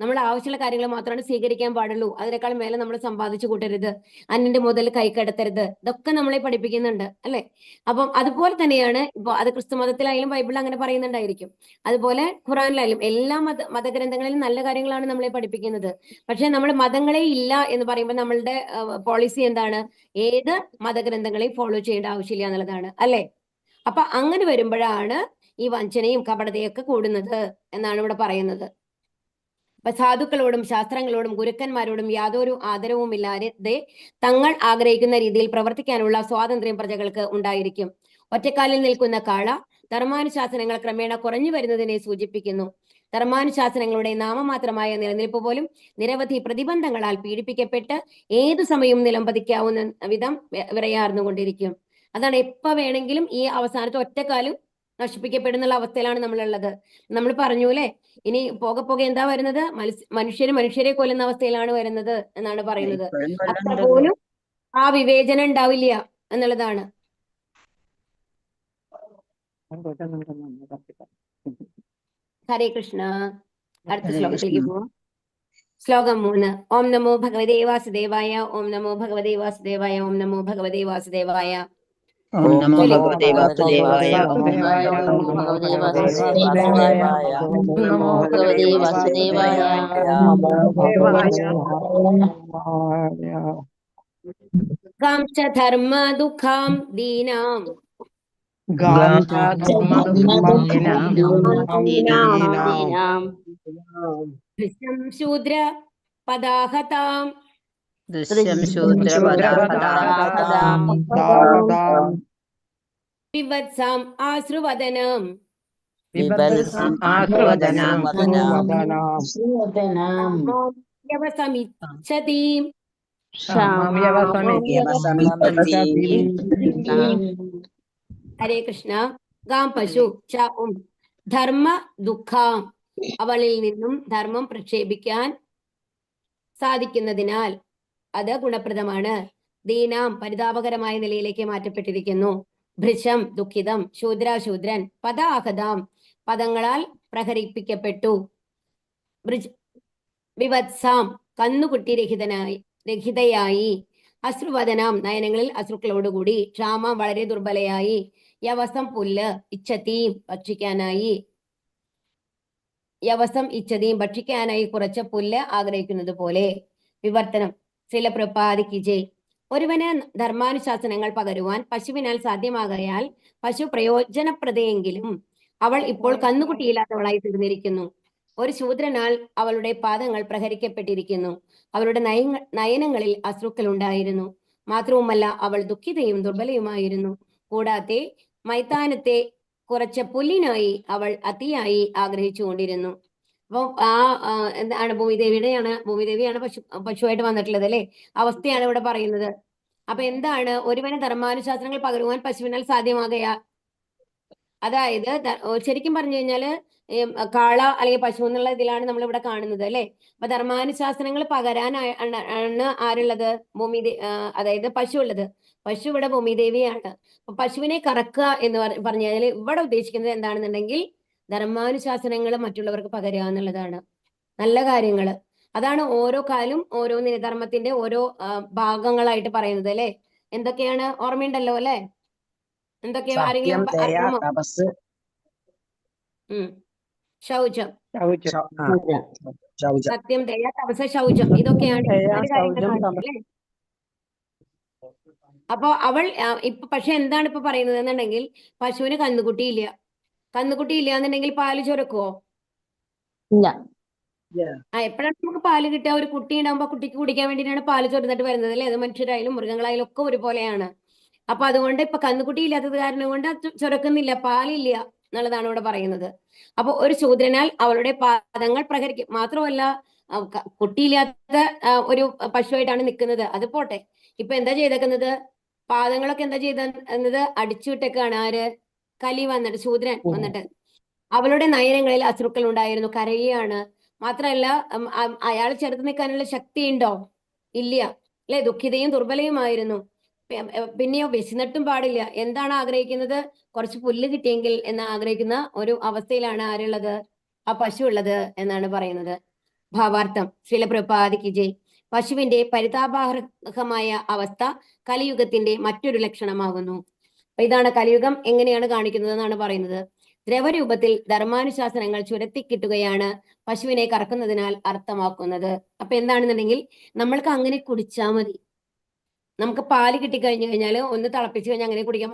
നമ്മൾ ആവശ്യമുള്ള കാര്യങ്ങൾ മാത്രമാണ് സ്വീകരിക്കാൻ പാടുള്ളൂ. അതിനേക്കാൾ മേലെ നമ്മൾ സമ്പാദിച്ചു കൂട്ടരുത്, അന്യന്റെ മുതൽ കൈക്കടത്തരുത്, ഇതൊക്കെ നമ്മളെ പഠിപ്പിക്കുന്നുണ്ട് അല്ലെ. അപ്പം അതുപോലെ തന്നെയാണ് ഇപ്പൊ അത് ക്രിസ്തു മതത്തിലായാലും ബൈബിളിൽ അങ്ങനെ പറയുന്നുണ്ടായിരിക്കും. അതുപോലെ ഖുറാനിലായാലും എല്ലാ മതഗ്രന്ഥങ്ങളിലും നല്ല കാര്യങ്ങളാണ് നമ്മളെ പഠിപ്പിക്കുന്നത്. പക്ഷെ നമ്മൾ മതങ്ങളെ ഇല്ല എന്ന് പറയുമ്പോൾ നമ്മളുടെ പോളിസി എന്താണ്? ഏത് മതഗ്രന്ഥങ്ങളെയും ഫോളോ ചെയ്യേണ്ട ആവശ്യമില്ല എന്നുള്ളതാണ് അല്ലെ. അപ്പൊ അങ്ങനെ വരുമ്പോഴാണ് ഈ വഞ്ചനയും കപടതയൊക്കെ കൂടുന്നത് എന്നാണ് ഇവിടെ പറയുന്നത്. അപ്പൊ സാധുക്കളോടും ശാസ്ത്രങ്ങളോടും ഗുരുക്കന്മാരോടും യാതൊരു ആദരവും ഇല്ലാതെ തങ്ങൾ ആഗ്രഹിക്കുന്ന രീതിയിൽ പ്രവർത്തിക്കാനുള്ള സ്വാതന്ത്ര്യം പ്രജകൾക്ക് ഉണ്ടായിരിക്കും. ഒറ്റക്കാലിൽ നിൽക്കുന്ന കാള ധർമാനുശാസനങ്ങൾ ക്രമേണ കുറഞ്ഞു വരുന്നതിനെ സൂചിപ്പിക്കുന്നു. ധർമാനുശാസനങ്ങളുടെ നാമമാത്രമായ നിലനിൽപ്പ് പോലും നിരവധി പ്രതിബന്ധങ്ങളാൽ പീഡിപ്പിക്കപ്പെട്ട് ഏതു സമയവും നിലംപതിക്കാവുന്ന വിധം വിറയാർന്നുകൊണ്ടിരിക്കും. അതാണ് എപ്പോ വേണമെങ്കിലും ഈ അവസാനത്തെ ഒറ്റക്കാലും നശിപ്പിക്കപ്പെടുന്നുള്ള അവസ്ഥയിലാണ് നമ്മളുള്ളത്. നമ്മൾ പറഞ്ഞു അല്ലെ, ഇനി പോകെ പോകെ എന്താ വരുന്നത്? മനുഷ്യരെ കൊല്ലുന്ന അവസ്ഥയിലാണ് വരുന്നത് എന്നാണ് പറയുന്നത്. അത്ര പോലും ആ വിവേചനം ഉണ്ടാവില്ല എന്നുള്ളതാണ്. ഹരേ കൃഷ്ണ. അടുത്ത ശ്ലോകത്തിലേക്ക് പോവാം. ശ്ലോകം 3. ഓം നമോ ഭഗവതേ വാസുദേവായ, ഓം നമോ ഭഗവതേ വാസുദേവായ, ഓം നമോ ഭഗവതേ വാസുദേവായ. ഓം നമോ ഭഗവതേ വാസുദേവായ, ഓം നമോ ഭഗവതേ വാസുദേവായ, നമോ ഭഗവതേ വാസുദേവായ. ഗാം ച ധർമ്മ ദുഃഖാം ദീനാം, ദൃശ്യം ശൂദ്ര പദാഹതാം, വിവത്സാം ആശ്രുവദനം, യവസമിച്ഛതീം. ഹരേ കൃഷ്ണ. ഗാം പശു ച ധർമ്മ ദുഃഖാം, അവളിൽ നിന്നും ധർമ്മം പ്രക്ഷേപിക്കാൻ സാധിക്കുന്നതിനാൽ അത് ഗുണപ്രദമാണ്. ദീനാം, പരിതാപകരമായ നിലയിലേക്ക് മാറ്റപ്പെട്ടിരിക്കുന്നു. ഭൃശം, ദുഃഖിതം. ശൂദ്രൻ, പദാഹതാം, പദങ്ങളാൽ പ്രഹരിപ്പിക്കപ്പെട്ടു. വിവത്സാം കന്നുകുട്ടി രഹിതയായി, അശ്രുവദനാം നയനങ്ങളിൽ അശ്രുക്കളോടുകൂടി, ക്ഷാമം വളരെ ദുർബലയായി, യവസം പുല്ല്, ഇച്ഛതീം ഭക്ഷിക്കാനായി, യവസം ഇച്ഛതീം ഭക്ഷിക്കാനായി കുറച്ച പുല്ല് ആഗ്രഹിക്കുന്നത് പോലെ. വിവർത്തനം. ശ്രീല പ്രപാദിക്ക് ജയ്. ഒരുവന് ധർമാനുശാസനങ്ങൾ പകരുവാൻ പശുവിനാൽ സാധ്യമാകയാൽ പശു പ്രയോജനപ്രദയെങ്കിലും അവൾ ഇപ്പോൾ കന്നുകുട്ടിയില്ലാത്തവളായി തീർന്നിരിക്കുന്നു. ഒരു ശൂദ്രനാൽ അവളുടെ പാദങ്ങൾ പ്രഹരിക്കപ്പെട്ടിരിക്കുന്നു. അവളുടെ നയനങ്ങളിൽ അശ്രുക്കൾ ഉണ്ടായിരുന്നു. മാത്രവുമല്ല അവൾ ദുഃഖിതയും ദുർബലയുമായിരുന്നു. കൂടാതെ മൈതാനത്തെ കുറച്ച പുല്ലിനായി അവൾ അതിയായി ആഗ്രഹിച്ചുകൊണ്ടിരുന്നു. അപ്പൊ എന്താണ് ഭൂമിദേവിയാണ് പശുവായിട്ട് വന്നിട്ടുള്ളത് അല്ലെ. അവസ്ഥയാണ് ഇവിടെ പറയുന്നത്. അപ്പൊ എന്താണ് ഒരുവന് ധർമാനുശാസനങ്ങൾ പകരുവാൻ പശുവിനാൽ സാധ്യമാകയാ. അതായത് ശരിക്കും പറഞ്ഞു കഴിഞ്ഞാല് കാള അല്ലെങ്കിൽ പശു എന്നുള്ള ഇതിലാണ് നമ്മൾ ഇവിടെ കാണുന്നത് അല്ലെ. അപ്പൊ ധർമാനുശാസനങ്ങൾ പകരാനാണ് ആരുള്ളത്? അതായത് പശു ഉള്ളത്. പശു ഇവിടെ ഭൂമിദേവിയാണ്. അപ്പൊ പശുവിനെ കറക്കുക എന്ന് പറഞ്ഞു കഴിഞ്ഞാൽ ഇവിടെ ഉദ്ദേശിക്കുന്നത് എന്താണെന്നുണ്ടെങ്കിൽ ധർമാനുശാസനങ്ങൾ മറ്റുള്ളവർക്ക് പകരുക എന്നുള്ളതാണ്. നല്ല കാര്യങ്ങള്. അതാണ് ഓരോ കാലും ഓരോ ധർമ്മത്തിന്റെ ഓരോ ഭാഗങ്ങളായിട്ട് പറയുന്നത് അല്ലെ. എന്തൊക്കെയാണ് ഓർമ്മയുണ്ടല്ലോ അല്ലെ? എന്തൊക്കെയാ ആരെങ്കിലും അറിയാമോ? ശൗചം, സത്യം, ദയ, തപസ്, ശൗചം, ഇതൊക്കെയാണ് അല്ലെ. അപ്പൊ അവൾ പക്ഷെ എന്താണ് ഇപ്പൊ പറയുന്നത് എന്നുണ്ടെങ്കിൽ പശുവിന് കന്നുകുട്ടിയില്ല. കന്നുകുട്ടി ഇല്ല എന്നുണ്ടെങ്കിൽ പാല് ചുരക്കുവോ? ഇല്ല. എപ്പോഴാണ് നമുക്ക് പാല് കിട്ടുക? ഒരു കുട്ടി ഉണ്ടാകുമ്പോ കുട്ടിക്ക് കുടിക്കാൻ വേണ്ടിയിട്ടാണ് പാല് ചുരന്നിട്ട് വരുന്നത് അല്ലെ. അത് മനുഷ്യരായാലും മൃഗങ്ങളായാലും ഒക്കെ ഒരുപോലെയാണ്. അപ്പൊ അതുകൊണ്ട് ഇപ്പൊ കന്നുകുട്ടി ഇല്ലാത്തത് കാരണം കൊണ്ട് ചുരക്കുന്നില്ല, പാലില്ല എന്നുള്ളതാണ് ഇവിടെ പറയുന്നത്. അപ്പൊ ഒരു ശൂദ്രനാൽ അവളുടെ പാദങ്ങൾ പ്രഹരിക്കും. മാത്രമല്ല കുട്ടിയില്ലാത്ത ഒരു പശുവായിട്ടാണ് നിൽക്കുന്നത്. അത് പോട്ടെ, ഇപ്പൊ എന്താ ചെയ്തേക്കുന്നത്? പാദങ്ങളൊക്കെ എന്താ ചെയ്തത്? അടിച്ചുവിട്ടേക്കാണ്. ആര്? കലി വന്നിട്ട്, ശൂദ്രൻ വന്നിട്ട്. അവളുടെ നയനങ്ങളിൽ അശ്രുക്കൾ ഉണ്ടായിരുന്നു, കരയുകയാണ്. മാത്രമല്ല അയാൾ ചെറുത്ത് നിൽക്കാനുള്ള ശക്തി ഉണ്ടോ? ഇല്ല അല്ലെ. ദുഃഖിതയും ദുർബലയുമായിരുന്നു. പിന്നെയോ വിശന്നിട്ടും പാടില്ല. എന്താണ് ആഗ്രഹിക്കുന്നത്? കുറച്ച് പുല്ല് കിട്ടിയെങ്കിൽ എന്ന് ആഗ്രഹിക്കുന്ന ഒരു അവസ്ഥയിലാണ് ആരുള്ളത്? ആ പശു ഉള്ളത് എന്നാണ് പറയുന്നത്. ഭാവാർത്ഥം. ശ്രീല പ്രപാദിക്ക് ജയ്. പശുവിന്റെ പരിതാപാർഹമായ അവസ്ഥ കലിയുഗത്തിന്റെ മറ്റൊരു ലക്ഷണമാകുന്നു. അപ്പൊ ഇതാണ് കലിയുഗം എങ്ങനെയാണ് കാണിക്കുന്നത് എന്നാണ് പറയുന്നത്. ദ്രവരൂപത്തിൽ ധർമാനുശാസനങ്ങൾ ചുരത്തിക്കിട്ടുകയാണ് പശുവിനെ കറക്കുന്നതിനാൽ അർത്ഥമാക്കുന്നത്. അപ്പൊ എന്താണെന്നുണ്ടെങ്കിൽ നമ്മൾക്ക് അങ്ങനെ കുടിച്ചാൽ മതി. നമുക്ക് പാല് കിട്ടിക്കഴിഞ്ഞു കഴിഞ്ഞാൽ ഒന്ന് തിളപ്പിച്ച് കഴിഞ്ഞാൽ അങ്ങനെ കുടിക്കാം.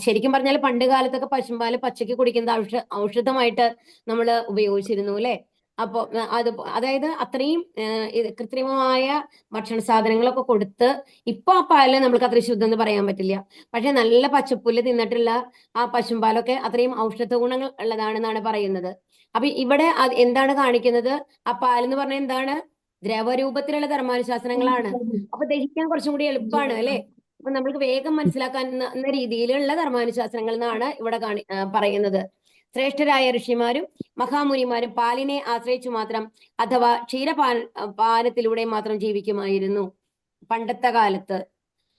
ശരിക്കും പറഞ്ഞാൽ പണ്ട് കാലത്തൊക്കെ പശുമ്പാല് പച്ചയ്ക്ക് കുടിക്കുന്നത് ഔഷധമായിട്ട് നമ്മൾ ഉപയോഗിച്ചിരുന്നു അല്ലെ. അപ്പൊ അതായത് അത്രയും കൃത്രിമമായ ഭക്ഷണ സാധനങ്ങളൊക്കെ കൊടുത്ത് ഇപ്പൊ ആ പാല് നമ്മൾക്ക് അത്ര ശുദ്ധം എന്ന് പറയാൻ പറ്റില്ല. പക്ഷെ നല്ല പച്ചപ്പുല്ല് തിന്നിട്ടുള്ള ആ പശുമ്പാലൊക്കെ അത്രയും ഔഷധ ഗുണങ്ങൾ ഉള്ളതാണെന്നാണ് പറയുന്നത്. അപ്പൊ ഇവിടെ എന്താണ് കാണിക്കുന്നത്? ആ പാലെന്ന് പറഞ്ഞാൽ എന്താണ്? ദ്രവരൂപത്തിലുള്ള ധർമാനുശാസനങ്ങളാണ്. അപ്പൊ ദഹിക്കാൻ കുറച്ചും കൂടി എളുപ്പമാണ് അല്ലെ. അപ്പൊ നമ്മൾക്ക് വേഗം മനസ്സിലാക്കാൻ രീതിയിലുള്ള ധർമാനുശാസനങ്ങൾ എന്നാണ് ഇവിടെ പറയുന്നത്. ശ്രേഷ്ഠരായ ഋഷിമാരും മഹാമുനിമാരും പാലിനെ ആശ്രയിച്ചു മാത്രം അഥവാ ക്ഷീരപാനത്തിലൂടെ മാത്രം ജീവിക്കുമായിരുന്നു പണ്ടത്തെ കാലത്ത്.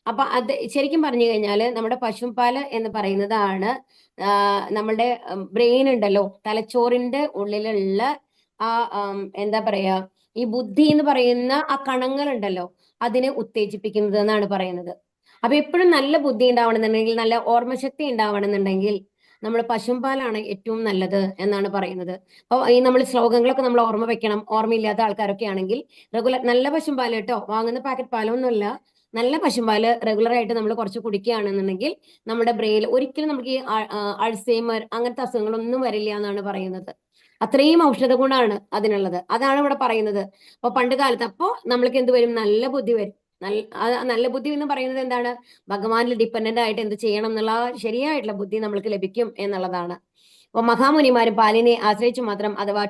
അപ്പൊ അത് ശരിക്കും പറഞ്ഞു കഴിഞ്ഞാല് നമ്മുടെ പശുപാല് എന്ന് പറയുന്നതാണ് നമ്മളുടെ ബ്രെയിൻ ഉണ്ടല്ലോ, തലച്ചോറിന്റെ ഉള്ളിലുള്ള ആ എന്താ പറയാ, ഈ ബുദ്ധി എന്ന് പറയുന്ന ആ കണങ്ങൾ ഉണ്ടല്ലോ, അതിനെ ഉത്തേജിപ്പിക്കുന്നത് എന്നാണ് പറയുന്നത്. അപ്പൊ എപ്പോഴും നല്ല ബുദ്ധി ഉണ്ടാവണമെന്നുണ്ടെങ്കിൽ, നല്ല ഓർമ്മശക്തി ഉണ്ടാവണമെന്നുണ്ടെങ്കിൽ നമ്മൾ പശുപാലാണ് ഏറ്റവും നല്ലത് എന്നാണ് പറയുന്നത്. അപ്പോൾ ഈ നമ്മൾ ശ്ലോകങ്ങളൊക്കെ നമ്മൾ ഓർമ്മ വെക്കണം. ഓർമ്മയില്ലാത്ത ആൾക്കാരൊക്കെ ആണെങ്കിൽ റെഗുലർ നല്ല പശുപാല് കേട്ടോ, വാങ്ങുന്ന പാക്കറ്റ് പാലൊന്നുമല്ല, നല്ല പശുപാല് റെഗുലർ ആയിട്ട് നമ്മൾ കുറച്ച് കുടിക്കുകയാണെന്നുണ്ടെങ്കിൽ നമ്മുടെ ബ്രെയിനിൽ ഒരിക്കലും നമുക്ക് ഈ അൾസൈമർ അങ്ങനത്തെ അസുഖങ്ങളൊന്നും വരില്ല എന്നാണ് പറയുന്നത്. അത്രയും ഔഷധ ഗുണമാണ് അതിനുള്ളത്. അതാണ് ഇവിടെ പറയുന്നത്. അപ്പൊ പണ്ട് കാലത്ത് അപ്പോ നമ്മൾക്ക് എന്ത് വരും? നല്ല ബുദ്ധി വരും. നല്ല ബുദ്ധി എന്ന് പറയുന്നത് എന്താണ്? ഭഗവാനിൽ ഡിപ്പെൻഡന്റ് ആയിട്ട് എന്ത് ചെയ്യണം എന്നുള്ള ശരിയായിട്ടുള്ള ബുദ്ധി നമ്മൾക്ക് ലഭിക്കും എന്നുള്ളതാണ്. അപ്പൊ മഹാമുനിമാരും പാലിനെ ആശ്രയിച്ചു മാത്രം അഥവാ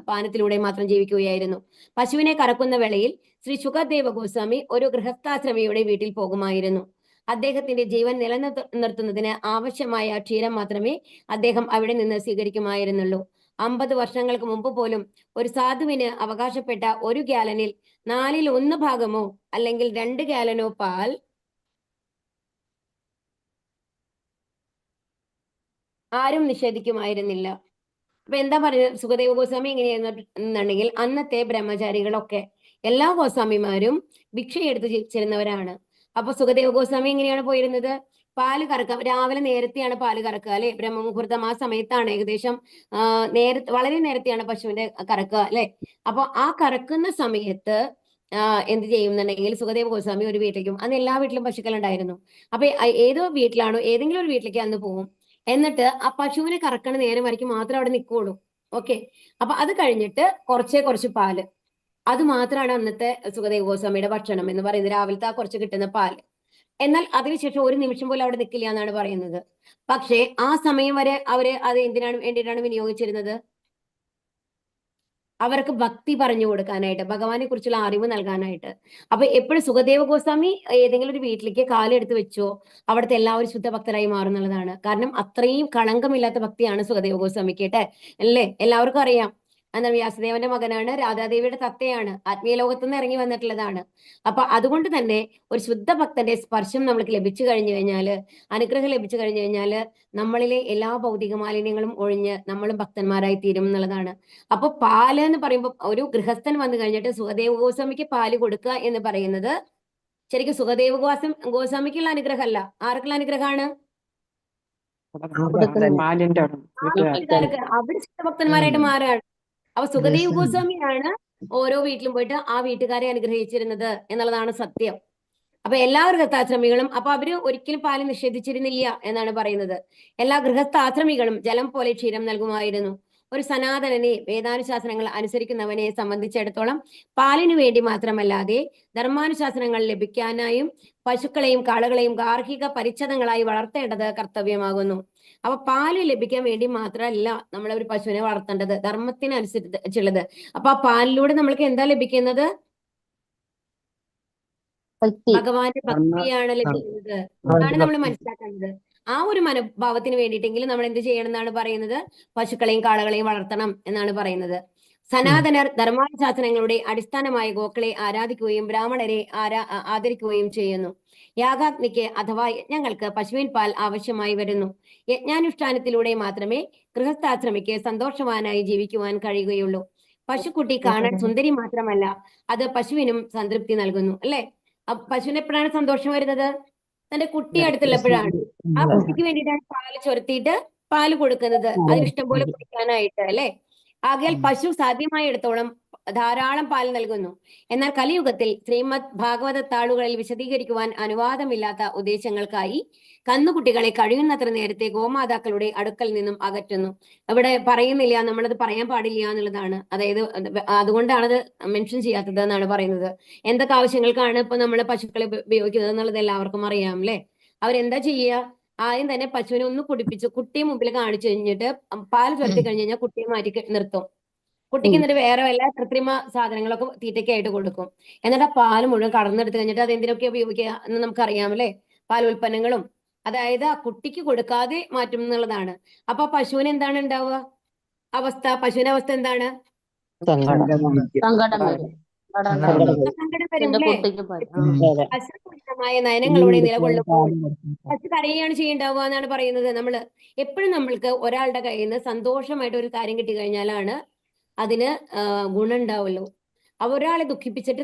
പാനത്തിലൂടെ മാത്രം ജീവിക്കുകയായിരുന്നു. പശുവിനെ കറക്കുന്ന വേളയിൽ ശ്രീ സുഖദേവ ഗോസ്വാമി ഒരു ഗൃഹസ്ഥാശ്രമിയുടെ വീട്ടിൽ പോകുമായിരുന്നു. അദ്ദേഹത്തിന്റെ ജീവൻ നിലനിർത്തുന്നതിന് ആവശ്യമായ ക്ഷീരം മാത്രമേ അദ്ദേഹം അവിടെ നിന്ന് സ്വീകരിക്കുമായിരുന്നുള്ളൂ. 50 വർഷങ്ങൾക്ക് മുമ്പ് പോലും ഒരു സാധുവിന് അവകാശപ്പെട്ട 1 ഗാലനിൽ 1/4 ഭാഗമോ അല്ലെങ്കിൽ 2 ഗാലനോ പാൽ ആരും നിഷേധിക്കുമായിരുന്നില്ല. അപ്പൊ എന്താ പറയുന്നത്, സുഖദേവ ഗോസ്വാമി എങ്ങനെയാണെന്നുണ്ടെങ്കിൽ അന്നത്തെ ബ്രഹ്മചാരികളൊക്കെ എല്ലാ ഗോസ്വാമിമാരും ഭിക്ഷയെടുത്ത് ജീവിച്ചിരുന്നവരാണ്. അപ്പൊ സുഖദേവ ഗോസ്വാമി എങ്ങനെയാണ് പോയിരുന്നത്? പാല് കറക്കാം, രാവിലെ നേരത്തെയാണ് പാല് കറക്കുക അല്ലെ, ബ്രഹ്മമുഹൂർത്തം ആ സമയത്താണ്, ഏകദേശം വളരെ നേരത്തെയാണ് പശുവിന്റെ കറക്കുക അല്ലെ. അപ്പൊ ആ കറക്കുന്ന സമയത്ത് എന്ത് ചെയ്യുന്നുണ്ടെങ്കിൽ സുഖദേവ ഗോസ്വാമി ഒരു വീട്ടിലേക്കും, അന്ന് എല്ലാ വീട്ടിലും പശുക്കൾ ഉണ്ടായിരുന്നു. അപ്പൊ ഏതോ വീട്ടിലാണോ ഏതെങ്കിലും ഒരു വീട്ടിലേക്ക് അന്ന് പോകും. എന്നിട്ട് ആ പശുവിനെ കറക്കണ നേരം വരയ്ക്കും മാത്രം അവിടെ നിൽക്കുള്ളൂ. ഓക്കെ. അപ്പൊ അത് കഴിഞ്ഞിട്ട് കുറച്ച് പാല്, അത് മാത്രമാണ് അന്നത്തെ സുഖദേവ ഗോസ്വാമിയുടെ ഭക്ഷണം എന്ന് പറയുന്നത്, രാവിലത്തെ ആ കുറച്ച് കിട്ടുന്ന പാല്. എന്നാൽ അതിനുശേഷം ഒരു നിമിഷം പോലും അവിടെ നിൽക്കില്ല എന്നാണ് പറയുന്നത്. പക്ഷേ ആ സമയം വരെ അവര് അത് എന്തിനാണ് വേണ്ടിയിട്ടാണ് വിനിയോഗിച്ചിരുന്നത്? അവർക്ക് ഭക്തി പറഞ്ഞു കൊടുക്കാനായിട്ട്, ഭഗവാനെ കുറിച്ചുള്ള അറിവ് നൽകാനായിട്ട്. അപ്പൊ എപ്പോഴും സുഖദേവ ഗോസ്വാമി ഏതെങ്കിലും ഒരു വീട്ടിലേക്ക് കാലെടുത്ത് വെച്ചോ, അവിടുത്തെ എല്ലാവരും ശുദ്ധ ഭക്തരായി മാറുന്നുള്ളതാണ്. കാരണം അത്രയും കളങ്കമില്ലാത്ത ഭക്തിയാണ് സുഖദേവ ഗോസ്വാമിക്ക് കേട്ടെ, അല്ലേ? എല്ലാവർക്കും അറിയാം. എന്നാൽ വ്യാസദേവന്റെ മകനാണ്, രാധാദേവിയുടെ തത്തയാണ്, ആത്മീയ ലോകത്തു നിന്ന് ഇറങ്ങി വന്നിട്ടുള്ളതാണ്. അപ്പൊ അതുകൊണ്ട് തന്നെ ഒരു ശുദ്ധ ഭക്തന്റെ സ്പർശം നമ്മൾക്ക് ലഭിച്ചു കഴിഞ്ഞു കഴിഞ്ഞാല്, അനുഗ്രഹം ലഭിച്ചു കഴിഞ്ഞു കഴിഞ്ഞാല് നമ്മളിലെ എല്ലാ ഭൗതിക മാലിന്യങ്ങളും ഒഴിഞ്ഞ് നമ്മളും ഭക്തന്മാരായി തീരും എന്നുള്ളതാണ്. അപ്പൊ പാല് എന്ന് പറയുമ്പോൾ ഒരു ഗൃഹസ്ഥൻ വന്നു കഴിഞ്ഞിട്ട് സുഖദേവ ഗോസ്വാമിക്ക് പാല് കൊടുക്കുക എന്ന് പറയുന്നത് ശരിക്കും സുഖദേവ ഗോസ്വാമിക്കുള്ള അനുഗ്രഹമല്ല, ആർക്കുള്ള അനുഗ്രഹമാണ്? വീട്ടുകാർക്ക്, അവിടെ ശുദ്ധഭക്തന്മാരായിട്ട് മാറുകയാണ്. അപ്പൊ സുഖദേവ് ഗോസ്വാമിയാണ് ഓരോ വീട്ടിലും പോയിട്ട് ആ വീട്ടുകാരെ അനുഗ്രഹിച്ചിരുന്നത് എന്നുള്ളതാണ് സത്യം. അപ്പൊ എല്ലാ ഗൃഹസ്ഥാശ്രമികളും, അപ്പൊ അവര് ഒരിക്കലും പാല് നിഷേധിച്ചിരുന്നില്ല എന്നാണ് പറയുന്നത്. എല്ലാ ഗൃഹസ്ഥാശ്രമികളും ജലം പോലെ ക്ഷീരം നൽകുമായിരുന്നു. ഒരു സനാതനനെ, വേദാനുശാസനങ്ങൾ അനുസരിക്കുന്നവനെ സംബന്ധിച്ചിടത്തോളം പാലിനു വേണ്ടി മാത്രമല്ലാതെ ധർമാനുശാസനങ്ങൾ ലഭിക്കാനായും പശുക്കളെയും കാളകളെയും ഗാർഹിക പരിച്ഛദങ്ങളായി വളർത്തേണ്ടത് കർത്തവ്യമാകുന്നു. അപ്പൊ പാല് ലഭിക്കാൻ വേണ്ടി മാത്രമല്ല നമ്മൾ ഒരു പശുവിനെ വളർത്തേണ്ടത്, ധർമ്മത്തിനനുസരിച്ചുള്ളത്. അപ്പൊ ആ പാലിലൂടെ നമ്മൾക്ക് എന്താ ലഭിക്കുന്നത്? ഭഗവാന്റെ ഭക്തിയാണ് ലഭിക്കുന്നത്. അതാണ് നമ്മൾ മനസ്സിലാക്കേണ്ടത്. ആ ഒരു മനോഭാവത്തിന് വേണ്ടിയിട്ടെങ്കിലും നമ്മൾ എന്ത് ചെയ്യണം എന്നാണ് പറയുന്നത്? പശുക്കളെയും കാളകളെയും വളർത്തണം എന്നാണ് പറയുന്നത്. സനാതനർ ധർമാനുശാസനങ്ങളുടെ അടിസ്ഥാനമായ ഗോക്കളെ ആരാധിക്കുകയും ബ്രാഹ്മണരെ ആദരിക്കുകയും ചെയ്യുന്നു. യാഗാഗ്നിക്ക് അഥവാ യജ്ഞങ്ങൾക്ക് പശുവിൻ പാൽ ആവശ്യമായി വരുന്നു. യജ്ഞാനുഷ്ഠാനത്തിലൂടെ മാത്രമേ ഗൃഹസ്ഥാശ്രമിക്ക് സന്തോഷവാനായി ജീവിക്കുവാൻ കഴിയുകയുള്ളൂ. പശുക്കുട്ടി കാണാൻ സുന്ദരി മാത്രമല്ല, അത് പശുവിനും സംതൃപ്തി നൽകുന്നു അല്ലെ. പശുവിന് എപ്പോഴാണ് സന്തോഷം വരുന്നത്? തന്റെ കുട്ടി അടുത്തുള്ളപ്പോഴാണ്. ആ കുട്ടിക്ക് വേണ്ടിയിട്ടാണ് പാല് ചൊരത്തിയിട്ട് പാല് കൊടുക്കുന്നത്, അത് ഇഷ്ടംപോലെ കുടിക്കാനായിട്ട് അല്ലെ. ആകയാൽ പശു സാധ്യമായിടത്തോളം ധാരാളം പാൽ നൽകുന്നു. എന്നാൽ കലിയുഗത്തിൽ ശ്രീമദ് ഭാഗവത താളുകളിൽ വിശദീകരിക്കുവാൻ അനുവാദമില്ലാത്ത ഉദ്ദേശങ്ങൾക്കായി കന്നുകുട്ടികളെ കഴിയുന്നത്ര നേരത്തെ ഗോമാതാക്കളുടെ അടുക്കൽ നിന്നും അകറ്റുന്നു. അവിടെ പറയുന്നില്ല, നമ്മളത് പറയാൻ പാടില്ല എന്നുള്ളതാണ്. അതായത് അതുകൊണ്ടാണത് മെൻഷൻ ചെയ്യാത്തത് എന്നാണ് പറയുന്നത്. എന്തൊക്കെ ആവശ്യങ്ങൾക്കാണ് ഇപ്പൊ നമ്മൾ പശുക്കളെ ഉപയോഗിക്കുന്നത് എന്നുള്ളത് എല്ലാവർക്കും അറിയാം അല്ലെ. അവരെന്താ ചെയ്യുക? ആദ്യം തന്നെ പശുവിനെ ഒന്ന് കുടിപ്പിച്ച് കുട്ടിയെ മുമ്പിൽ കാണിച്ചു കഴിഞ്ഞിട്ട് പാല് ചുരത്തി കഴിഞ്ഞ് കഴിഞ്ഞാൽ കുട്ടിയെ മാറ്റി നിർത്തും. കുട്ടിക്ക് എന്നിട്ട് വേറെ വല്ല കൃത്രിമ സാധനങ്ങളൊക്കെ തീറ്റയ്ക്കായിട്ട് കൊടുക്കും. എന്നിട്ട് ആ പാല് മുഴുവൻ കടന്നെടുത്ത് കഴിഞ്ഞിട്ട് അത് എന്തിനൊക്കെ ഉപയോഗിക്കുക എന്ന് നമുക്കറിയാം അല്ലെ. പാലുൽപ്പന്നങ്ങളും, അതായത് ആ കുട്ടിക്ക് കൊടുക്കാതെ മാറ്റും എന്നുള്ളതാണ്. അപ്പൊ പശുവിന് എന്താണ് ഉണ്ടാവുക അവസ്ഥ? പശുവിന്റെ അവസ്ഥ എന്താണ്? സങ്കടം വരും. സങ്കടം വരും അല്ലേ. അശ്രദ്ധമായ നയനങ്ങളോടെ നിലകൊള്ളുമ്പോൾ പശു കരയുകയാണ് ചെയ്യേണ്ടാവുക എന്നാണ് പറയുന്നത്. നമ്മള് എപ്പോഴും നമ്മൾക്ക് ഒരാളുടെ കയ്യിൽ നിന്ന് സന്തോഷമായിട്ട് ഒരു കാര്യം കിട്ടി കഴിഞ്ഞാലാണ് അതിന് ഗുണം ഉണ്ടാവുള്ളൂ. ഒരാളെ ദുഃഖിപ്പിച്ചിട്ട്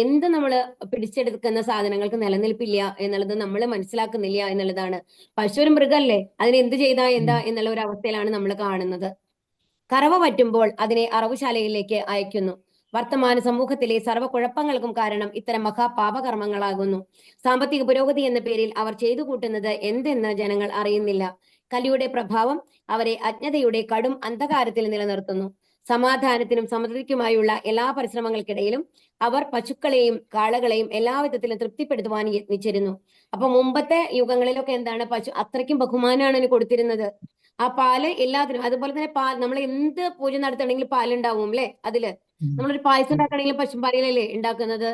എന്ത് നമ്മൾ പിടിച്ചെടുക്കുന്ന സാധനങ്ങൾക്ക് നിലനിൽപ്പില്ല എന്നുള്ളത് നമ്മൾ മനസ്സിലാക്കുന്നില്ല എന്നുള്ളതാണ്. പശു ഒരു മൃഗല്ലേ, അതിന് എന്ത് ചെയ്താ എന്താ എന്നുള്ള ഒരു അവസ്ഥയിലാണ് നമ്മൾ കാണുന്നത്. കറവ പറ്റുമ്പോൾ അതിനെ അറവുശാലയിലേക്ക് അയക്കുന്നു. വർത്തമാന സമൂഹത്തിലെ സർവ്വ കുഴപ്പങ്ങൾക്കും കാരണം ഇത്തരം മഹാപാപകർമ്മങ്ങളാകുന്നു. സാമ്പത്തിക പുരോഗതി എന്ന പേരിൽ അവർ ചെയ്തു കൂട്ടുന്നത് എന്തെന്ന് ജനങ്ങൾ അറിയുന്നില്ല. കലിയുടെ പ്രഭാവം അവരെ അജ്ഞതയുടെ കടും അന്ധകാരത്തിൽ നിലനിർത്തുന്നു. സമാധാനത്തിനും സമൃദ്ധിക്കുമായുള്ള എല്ലാ പരിശ്രമങ്ങൾക്കിടയിലും അവർ പശുക്കളെയും കാളകളെയും എല്ലാവിധത്തിലും തൃപ്തിപ്പെടുത്തുവാൻ യത്നിച്ചിരുന്നു. അപ്പൊ മുമ്പത്തെ യുഗങ്ങളിലൊക്കെ എന്താണ്, പശു അത്രയ്ക്കും ബഹുമാനമാണ് കൊടുത്തിരുന്നത്. ആ പാല് എല്ലാത്തിനും, അതുപോലെ തന്നെ പാൽ നമ്മൾ എന്ത് പൂജ നടത്തണമെങ്കിൽ പാലുണ്ടാവും അല്ലെ. അതില് നമ്മളൊരു പായസം ഉണ്ടാക്കണമെങ്കിൽ പശുപാലിലല്ലേ ഉണ്ടാക്കുന്നത്.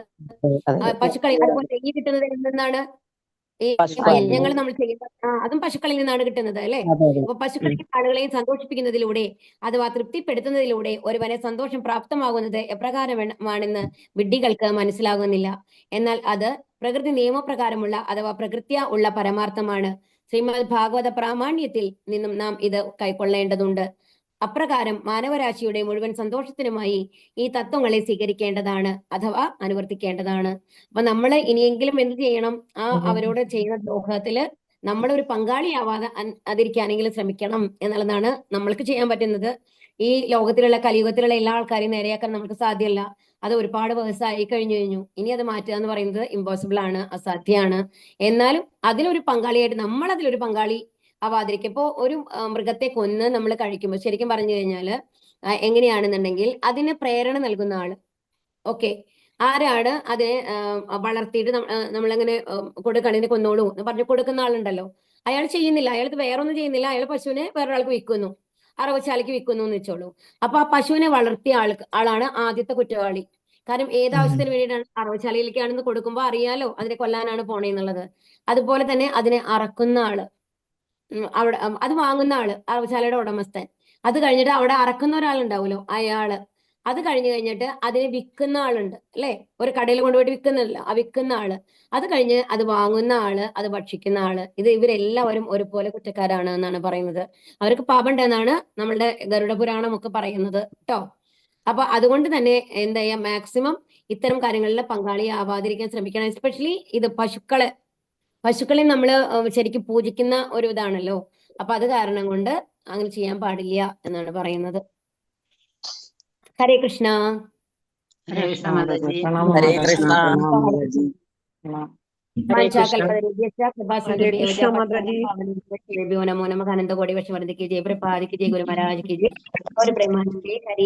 പശുക്കളി അതുപോലെ നെയ്യ് കിട്ടുന്നത് എന്തെന്നാണ്? ഈ യജ്ഞങ്ങൾ നമ്മൾ ചെയ്യുന്ന അതും പശുക്കളിൽ നിന്നാണ് കിട്ടുന്നത് അല്ലെ. അപ്പൊ പശുക്കളെയും ആളുകളെയും സന്തോഷിപ്പിക്കുന്നതിലൂടെ അഥവാ തൃപ്തിപ്പെടുത്തുന്നതിലൂടെ ഒരുവനെ സന്തോഷം പ്രാപ്തമാകുന്നത് എപ്രകാരമാണെന്ന് വിഡ്ഢികൾക്ക് മനസ്സിലാകുന്നില്ല. എന്നാൽ അത് പ്രകൃതി നിയമപ്രകാരമുള്ള അഥവാ പ്രകൃത്യ ഉള്ള പരമാർത്ഥമാണ്. ശ്രീമദ് ഭാഗവത പ്രാമാണ്യത്തിൽ നിന്നും നാം ഇത് കൈക്കൊള്ളേണ്ടതുണ്ട്. അപ്രകാരം മാനവരാശിയുടെ മുഴുവൻ സന്തോഷത്തിനുമായി ഈ തത്വങ്ങളെ സ്വീകരിക്കേണ്ടതാണ് അഥവാ അനുവർത്തിക്കേണ്ടതാണ്. അപ്പൊ നമ്മൾ ഇനിയെങ്കിലും എന്ത് ചെയ്യണം? അവരോട് ചെയ്യുന്ന ദ്രോഹത്തില് നമ്മളൊരു പങ്കാളിയാവാതെ അതിരിക്കാനെങ്കിലും ശ്രമിക്കണം എന്നുള്ളതാണ് നമ്മൾക്ക് ചെയ്യാൻ പറ്റുന്നത്. ഈ ലോകത്തിലുള്ള കലിയുഗത്തിലുള്ള എല്ലാ ആൾക്കാരെയും നേരെയാക്കാൻ നമുക്ക് സാധ്യമല്ല. അത് ഒരുപാട് വേഴ്സായി കഴിഞ്ഞു. ഇനി അത് മാറ്റുക എന്ന് പറയുന്നത് ഇമ്പോസിബിൾ ആണ്, അസാധ്യമാണ്. എന്നാലും അതിലൊരു പങ്കാളിയായിട്ട് നമ്മൾ അതിലൊരു പങ്കാളി ആവാതിരിക്കും. ഇപ്പോ ഒരു മൃഗത്തെ കൊന്ന് നമ്മൾ കഴിക്കുമ്പോൾ ശരിക്കും പറഞ്ഞു കഴിഞ്ഞാൽ എങ്ങനെയാണെന്നുണ്ടെങ്കിൽ അതിന് പ്രേരണ നൽകുന്ന ആള്, ഓക്കെ, ആരാണ് അതിനെ വളർത്തിയിട്ട് നമ്മളങ്ങനെ കൊടുക്കണിന് കൊന്നോളൂ എന്ന് പറഞ്ഞു കൊടുക്കുന്ന ആളുണ്ടല്ലോ, അയാൾ ചെയ്യുന്നില്ല, അയാൾ വേറൊന്നും ചെയ്യുന്നില്ല, അയാൾ പശുവിനെ വേറൊരാൾക്ക് വിൽക്കുന്നു, അറവശാലയ്ക്ക് വിൽക്കുന്നു എന്ന് വെച്ചോളൂ. അപ്പൊ ആ പശുവിനെ വളർത്തിയ ആളാണ് ആദ്യത്തെ കുറ്റവാളി. കാരണം ഏതാവശ്യത്തിന് വേണ്ടിയിട്ടാണ്? അറവശാലയിലേക്കാണെന്ന് കൊടുക്കുമ്പോൾ അറിയാലോ അതിനെ കൊല്ലാനാണ് പോണേന്നുള്ളത്. അതുപോലെ തന്നെ അതിനെ അറക്കുന്ന ആള്, അവിടെ അത് വാങ്ങുന്ന ആള്, അറവശാലയുടെ ഉടമസ്ഥൻ, അത് കഴിഞ്ഞിട്ട് അവിടെ അറക്കുന്ന ഒരാളുണ്ടാവുമല്ലോ അയാള്, അത് കഴിഞ്ഞിട്ട് അതിനെ വിൽക്കുന്ന ആളുണ്ട് അല്ലെ, ഒരു കടയിൽ കൊണ്ടുപോയിട്ട് വിൽക്കുന്നില്ല, ആ വിൽക്കുന്ന ആള്, അത് കഴിഞ്ഞ് അത് വാങ്ങുന്ന ആള്, അത് ഭക്ഷിക്കുന്ന ആള്, ഇവരെല്ലാവരും ഒരുപോലെ കുറ്റക്കാരാണ് എന്നാണ് പറയുന്നത്. അവർക്ക് പാപമുണ്ട് എന്നാണ് നമ്മളുടെ ഗരുഡ പുരാണം ഒക്കെ പറയുന്നത് കേട്ടോ. അപ്പൊ അതുകൊണ്ട് തന്നെ എന്താ ചെയ്യാ, മാക്സിമം ഇത്തരം കാര്യങ്ങളിൽ പങ്കാളിയാവാതിരിക്കാൻ ശ്രമിക്കണം. എസ്പെഷ്യലി ഇത് പശുക്കളെ നമ്മൾ ശരിക്കും പൂജിക്കുന്ന ഒരു ഇതാണല്ലോ. അപ്പൊ അത് കാരണം കൊണ്ട് അങ്ങനെ ചെയ്യാൻ പാടില്ല എന്നാണ് പറയുന്നത്. ഹരേ കൃഷ്ണ. ഹരേ കൃഷ്ണ മാതാജി. ഹരേ കൃഷ്ണ. നമോ നമഃ. അനന്തകോടി വർഷം വർദ്ധിക്ക് ജയ. പ്രഭാതിക്ക് ജയ. ഗുരു മഹാരാജ് की जय. और ब्रह्मांड के हरि